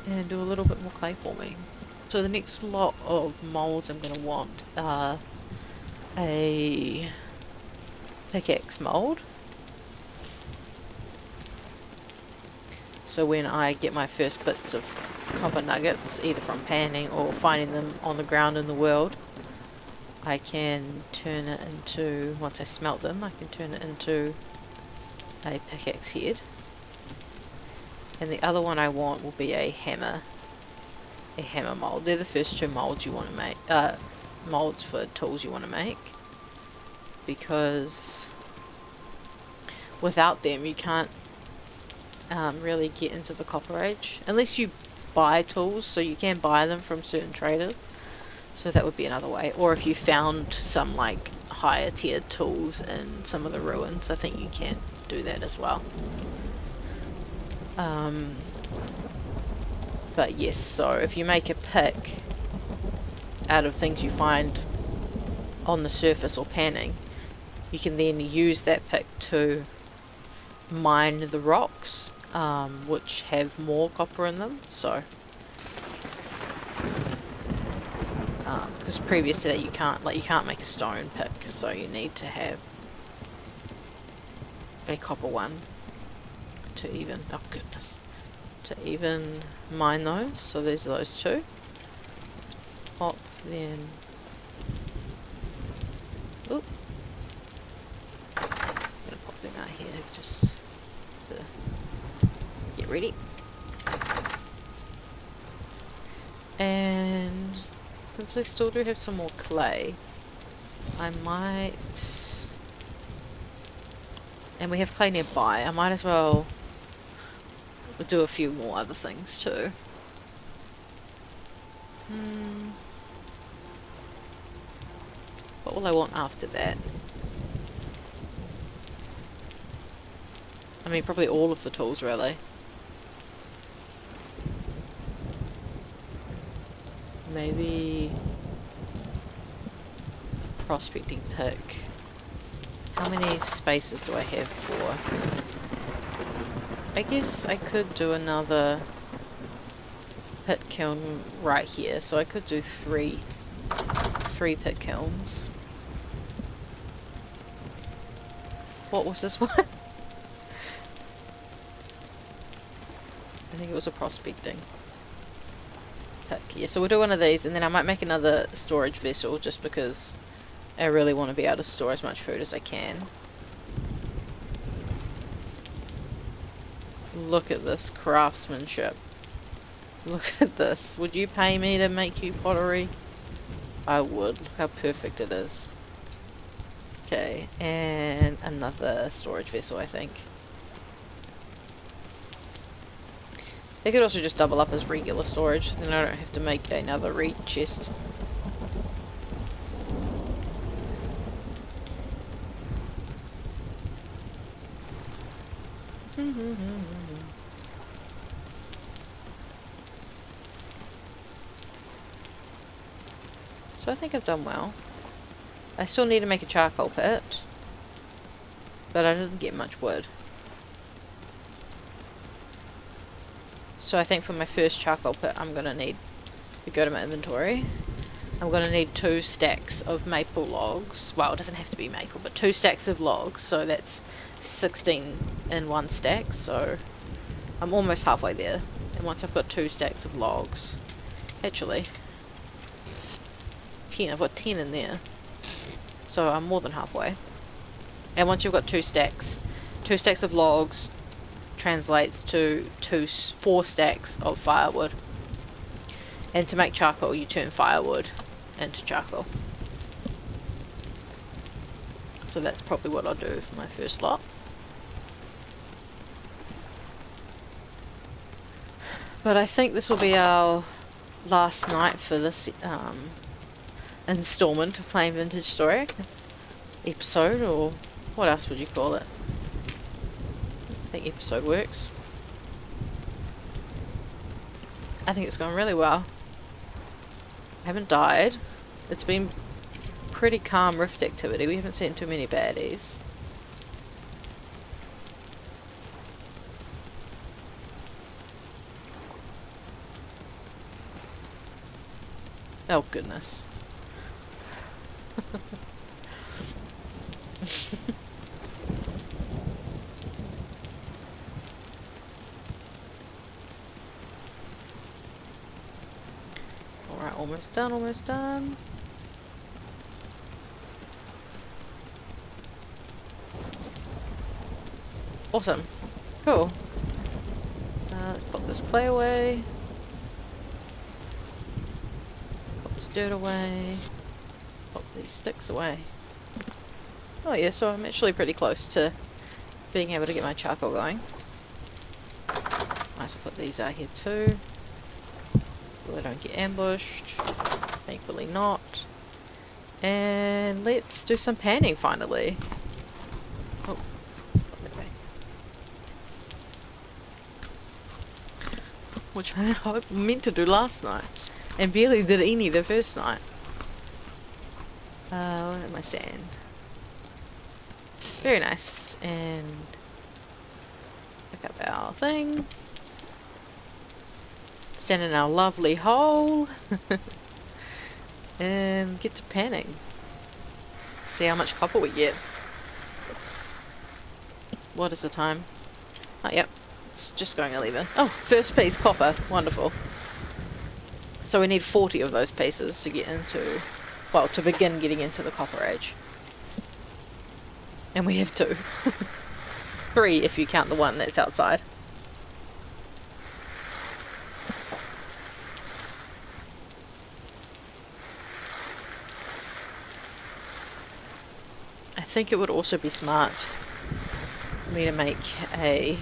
and do a little bit more clay forming. So the next lot of molds I'm gonna want are a pickaxe mold. So when I get my first bits of copper nuggets, either from panning or finding them on the ground in the world, I can turn it into, once I smelt them, I can turn it into a pickaxe head. And the other one I want will be a hammer mold. They're the first two molds you want to make, molds for tools you want to make, because without them you can't really get into the Copper Age unless you buy tools. So you can buy them from certain traders, so that would be another way. Or if you found some like higher tier tools in some of the ruins, I think you can do that as well. But yes, so if you make a pick out of things you find on the surface or panning, you can then use that pick to mine the rocks, which have more copper in them. So because previous to that you can't make a stone pick, so you need to have a copper one to even, oh goodness, to even mine those. So there's those two. Pop, then oop, I'm gonna pop them out here just to get ready. And since I still do have some more clay, I might, and we have clay nearby, I might as well do a few more other things too. What will I want after that? I mean, probably all of the tools, really. Maybe a prospecting pick. How many spaces do I have for? I guess I could do another pit kiln right here, so I could do three pit kilns. What was this one? I think it was a prospecting pick. Yeah, so we'll do one of these, and then I might make another storage vessel just because I really want to be able to store as much food as I can. Look at this craftsmanship. Look at this. Would you pay me to make you pottery? I would. Look how perfect it is. Okay, and another storage vessel, I think. They could also just double up as regular storage, then I don't have to make another reed chest. So I think I've done well. I still need to make a charcoal pit, but I didn't get much wood. So I think for my first charcoal pit I'm going to need to go to my inventory. I'm going to need 2 stacks of maple logs. Well, it doesn't have to be maple, but 2 stacks of logs, so that's 16 in 1 stack, so I'm almost halfway there. And once I've got 2 stacks of logs, actually 10, I've got 10 in there, so I'm more than halfway. And once you've got 2 stacks of logs translates to 4 stacks of firewood. And to make charcoal you turn firewood into charcoal. So that's probably what I'll do for my first lot. But I think this will be our last night for this installment of Playing Vintage Story episode, or what else would you call it? I think episode works. I think it's gone really well. I haven't died. It's been pretty calm rift activity. We haven't seen too many baddies. Oh goodness. Alright, almost done, almost done. Awesome. Cool. Let's pop this clay away. Pop this dirt away. Pop these sticks away. Oh yeah, so I'm actually pretty close to being able to get my charcoal going. Might as well put these out here too, so they don't get ambushed. Thankfully not. And let's do some panning finally. Oh, okay. Which I meant to do last night, and barely did any the first night. What am I sand? Very nice. And pick up our thing. Stand in our lovely hole. And get to panning. See how much copper we get. What is the time? Oh, yep. It's just going 11. Oh, first piece copper. Wonderful. So we need 40 of those pieces to get into... Well, to begin getting into the Copper Age. And we have 2. 3 if you count the one that's outside. I think it would also be smart for me to make a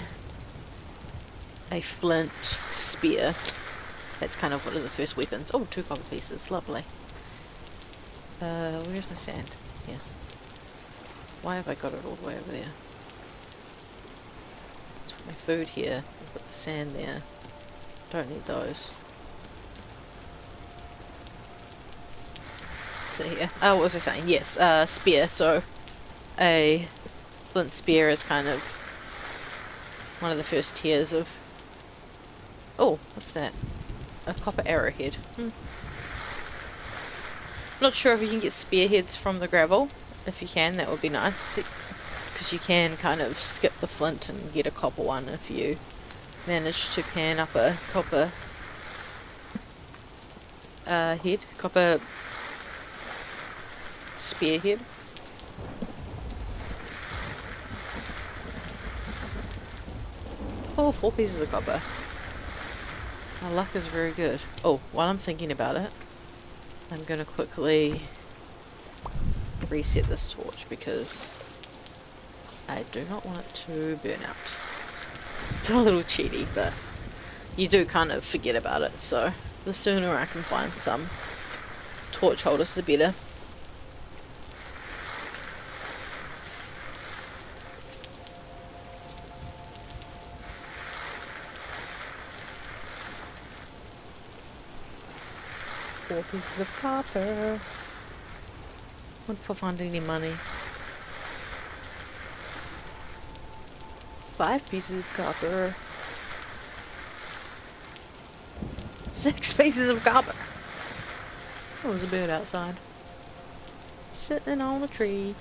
flint spear. That's kind of one of the first weapons. Oh, 2 copper pieces. Lovely. Where's my sand? Here. Why have I got it all the way over there? Let's put my food here. I'll put the sand there. Don't need those. So here. Oh, what was I saying? Yes, spear. So a flint spear is kind of one of the first tiers of... Oh, what's that? A copper arrowhead. Not sure if you can get spearheads from the gravel. If you can, that would be nice. Because you can kind of skip the flint and get a copper one if you manage to pan up a copper head. Copper spearhead. Oh, 4 pieces of copper. My luck is very good. Oh, while I'm thinking about it, I'm gonna quickly reset this torch because I do not want it to burn out. It's a little cheaty, but you do kind of forget about it, so the sooner I can find some torch holders, the better. Four pieces of copper. What if I find any money? 5 pieces of copper. 6 pieces of copper. Oh, there's a bird outside. Sitting on a tree.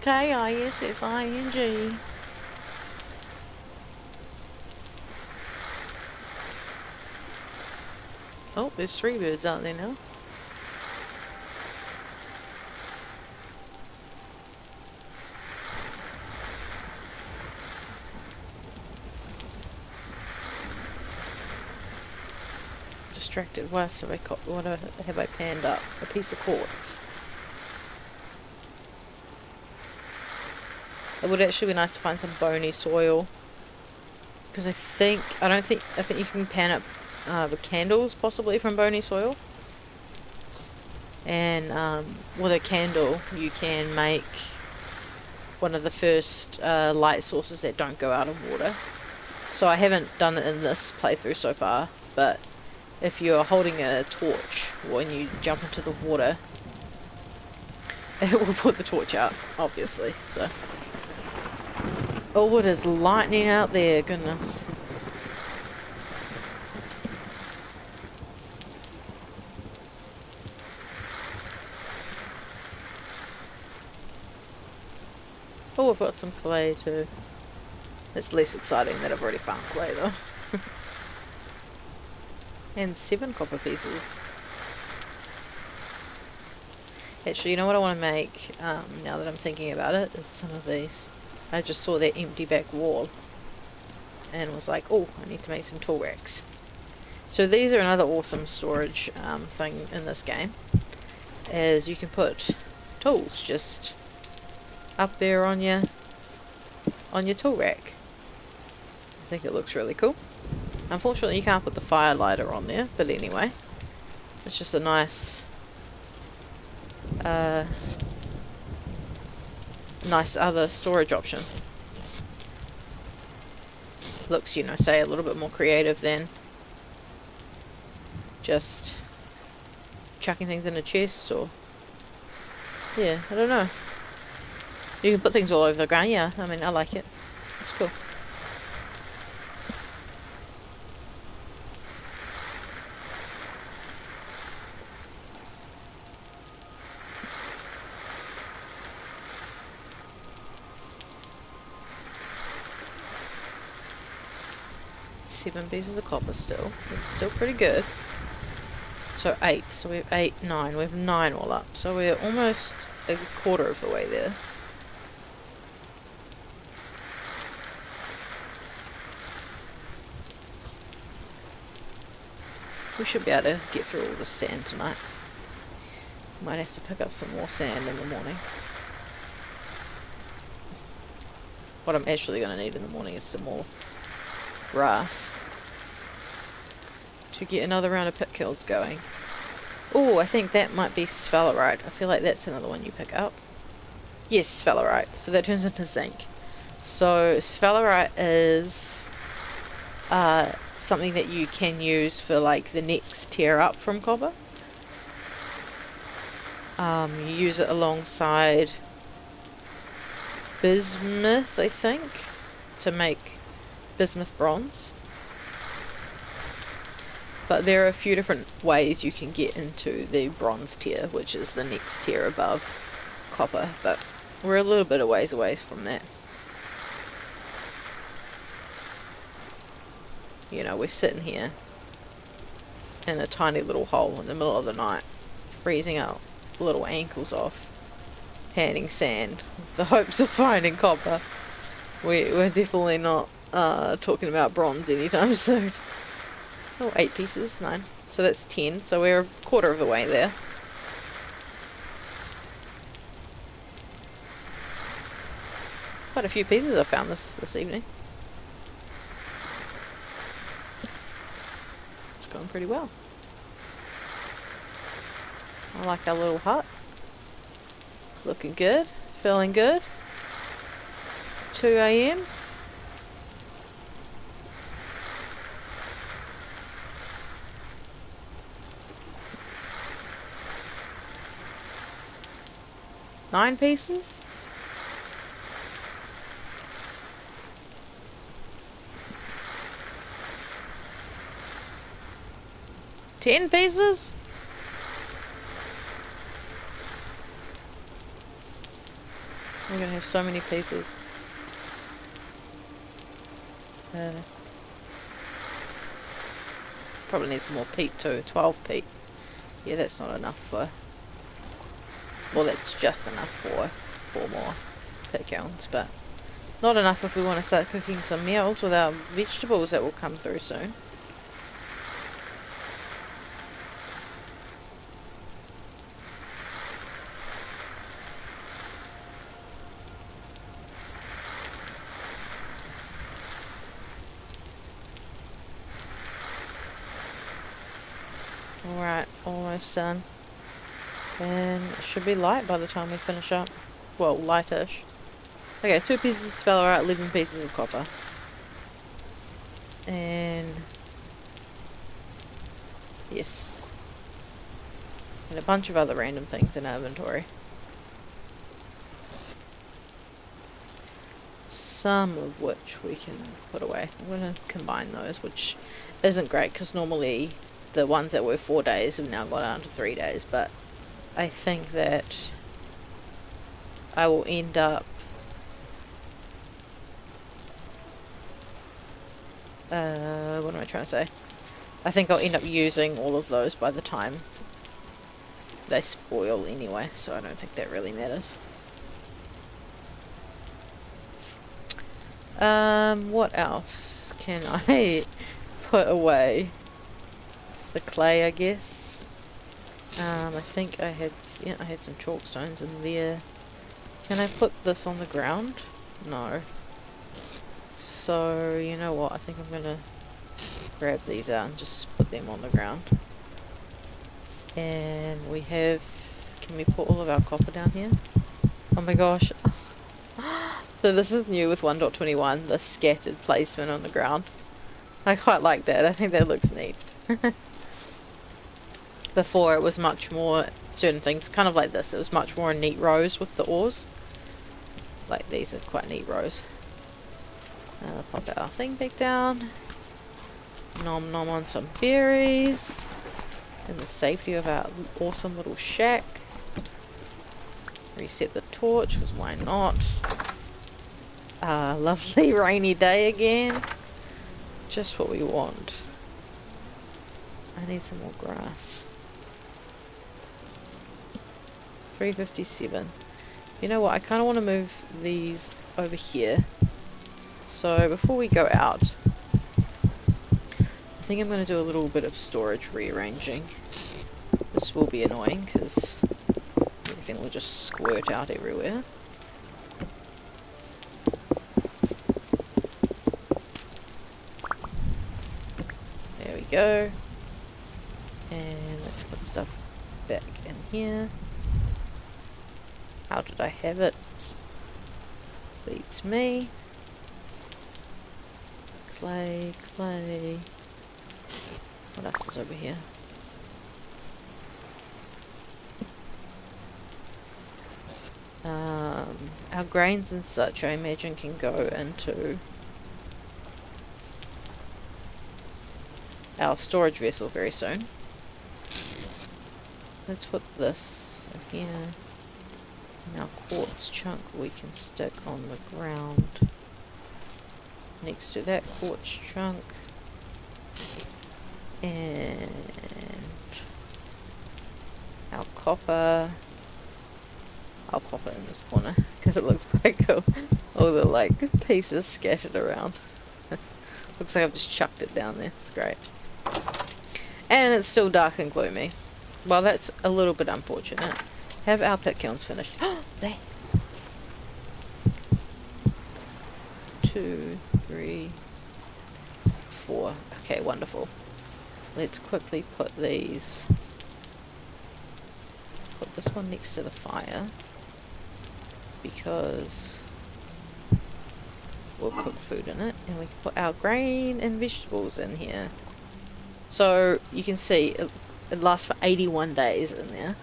K-I-S-S-I-N-G. Oh, there's 3 birds out there now. Distracted. What else have I got? What have I panned up? A piece of quartz. It would actually be nice to find some bony soil. Because I think you can pan up the candles possibly from bony soil. And with a candle you can make one of the first light sources that don't go out of water. So I haven't done it in this playthrough so far, but if you're holding a torch when you jump into the water, it will put the torch out, obviously. So, oh, it is lightning out there, goodness. Oh, I've got some clay too. It's less exciting that I've already found clay though. And 7 copper pieces. Actually, you know what I want to make, now that I'm thinking about it, is some of these. I just saw that empty back wall and was like, oh, I need to make some tool racks. So these are another awesome storage thing in this game, is you can put tools just up there on your tool rack. I think it looks really cool. Unfortunately, you can't put the fire lighter on there, but anyway, it's just a nice, nice other storage option. Looks, you know, say a little bit more creative than just chucking things in a chest, or yeah, I don't know. You can put things all over the ground. Yeah, I mean, I like it. It's cool. Seven pieces of copper still. It's still pretty good. So 8. So we have 8, 9. We have 9 all up. So we're almost a quarter of the way there. We should be able to get through all this sand tonight. Might have to pick up some more sand in the morning. What I'm actually going to need in the morning is some more grass to get another round of pit kills going. Oh, I think that might be sphalerite. I feel like that's another one you pick up. Yes, sphalerite. So that turns into zinc. So sphalerite is something that you can use for like the next tier up from copper. You use it alongside bismuth, I think, to make bismuth bronze. But there are a few different ways you can get into the bronze tier, which is the next tier above copper, but we're a little bit of ways away from that. You know, we're sitting here in a tiny little hole in the middle of the night, freezing our little ankles off panning sand with the hopes of finding copper. We're definitely not talking about bronze anytime soon. Oh, 8 pieces, 9. So that's 10, so we're a quarter of the way there. Quite a few pieces I found this evening. It's going pretty well. I like our little hut. Looking good, feeling good. 2 AM. Nine pieces. Ten pieces. We're gonna have so many pieces. Probably need some more peat too. 12 peat. Yeah, that's not enough for. Well, that's just enough for 4 more pit kilns, but not enough if we want to start cooking some meals with our vegetables that will come through soon. Alright, almost done. And it should be light by the time we finish up. Well, lightish. Okay, 2 pieces of sphalerite, 11 pieces of copper. And... yes. And a bunch of other random things in our inventory. Some of which we can put away. I'm going to combine those, which isn't great because normally the ones that were 4 days have now gone down to 3 days, but I think that I will end up what am I trying to say? I think I'll end up using all of those by the time they spoil anyway, so I don't think that really matters. What else can I put away? The clay, I guess. I think I had some chalk stones in there. Can I put this on the ground? No. So, you know what, I think I'm gonna grab these out and just put them on the ground. And we have... can we put all of our copper down here? Oh my gosh. So this is new with 1.21, the scattered placement on the ground. I quite like that, I think that looks neat. Before it was much more certain things, kind of like this, it was much more neat rows with the ores. Like these are quite neat rows. Pop our thing back down. Nom nom on some berries. In the safety of our awesome little shack. Reset the torch, because why not? Lovely rainy day again. Just what we want. I need some more grass. 357. You know what, I kind of want to move these over here. So before we go out, I think I'm going to do a little bit of storage rearranging. This will be annoying because everything will just squirt out everywhere. There we go. And let's put stuff back in here. How did I have it? Beats me. Clay, clay. What else is over here? Our grains and such, I imagine, can go into our storage vessel very soon. Let's put this in here. And our quartz chunk we can stick on the ground next to that quartz chunk. And our copper. I'll pop it in this corner because it looks quite cool. All the like pieces scattered around. Looks like I've just chucked it down there. It's great. And it's still dark and gloomy. Well, that's a little bit unfortunate. Have our pit kilns finished? Oh, there. 2, 3, 4. Okay, wonderful. Let's quickly put these. Let's put this one next to the fire because we'll cook food in it, and we can put our grain and vegetables in here. So you can see it lasts for 81 days in there,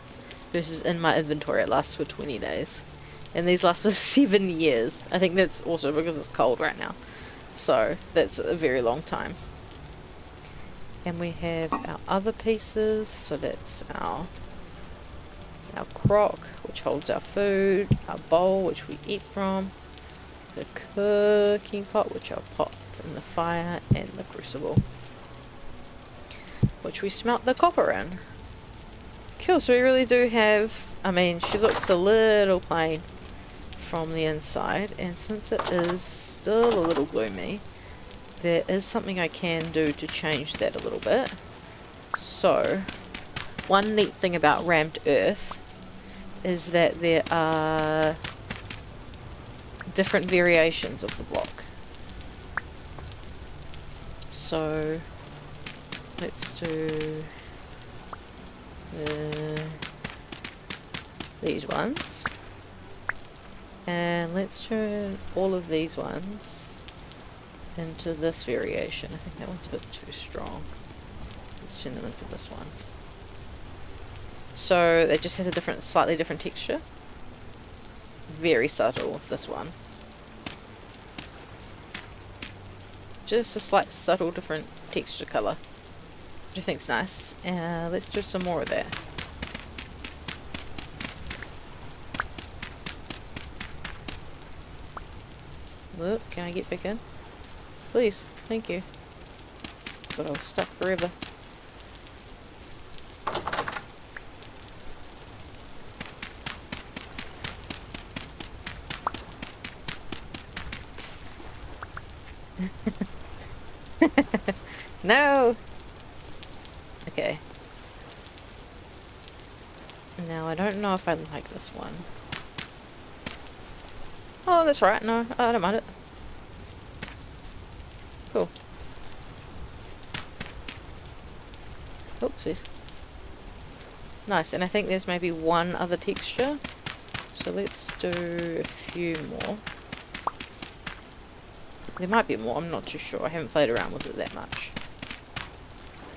versus in my inventory it lasts for 20 days. And these last for 7 years. I think that's also because it's cold right now. So that's a very long time. And we have our other pieces, so that's our crock, which holds our food, our bowl, which we eat from, the cooking pot, which I'll pop in the fire, and the crucible, which we smelt the copper in. Cool, so we really do have, I mean, she looks a little plain from the inside, and since it is still a little gloomy, there is something I can do to change that a little bit. So, one neat thing about rammed earth is that there are different variations of the block. So, let's do these ones. And let's turn all of these ones into this variation. I think that one's a bit too strong. Let's turn them into this one. So it just has a different, slightly different texture. Very subtle with this one. Just a slight subtle different texture colour, which I think's nice. Let's do some more of that. Look, can I get back in? Please, thank you. But I was stuck forever. No! Okay. Now, I don't know if I like this one. Oh, that's right. No, I don't mind it. Cool. Oopsies. Nice, and I think there's maybe one other texture. So let's do a few more. There might be more, I'm not too sure. I haven't played around with it that much.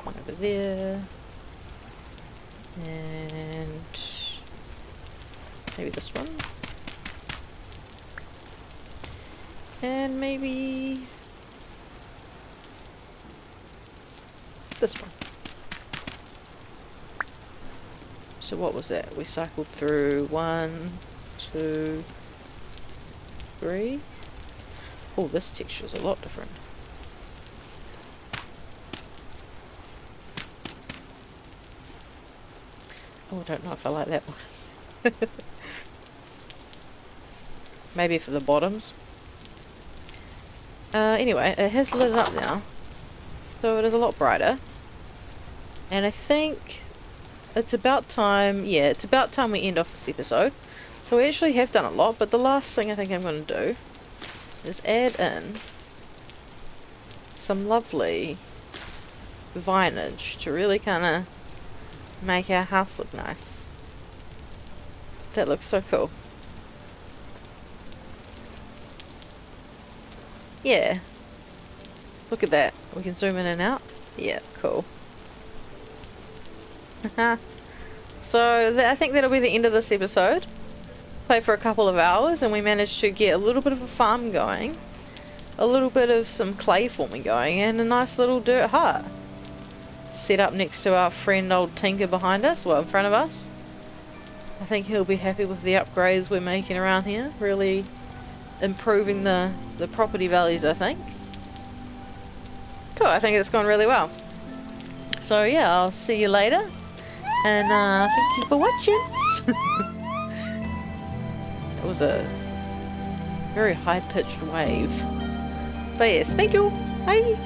One over there. And maybe this one. And maybe this one. So what was that? We cycled through 1, 2, 3. Oh, this texture's a lot different. Oh, I don't know if I like that one. Maybe for the bottoms. Anyway, it has lit up now. So it is a lot brighter. And I think it's about time, yeah, it's about time we end off this episode. So we actually have done a lot, but the last thing I think I'm going to do is add in some lovely vinage to really kind of make our house look nice. That looks so cool. Yeah. Look at that. We can zoom in and out. Yeah, cool. So I think that'll be the end of this episode. Played for a couple of hours and we managed to get a little bit of a farm going, a little bit of some clay forming going, and a nice little dirt hut set up next to our friend old Tinker behind us, well, in front of us. I think he'll be happy with the upgrades we're making around here, really improving the property values, I think. Cool, I think it's gone really well. So yeah, I'll see you later. And thank you for watching. It was a very high-pitched wave. But yes, thank you. Bye.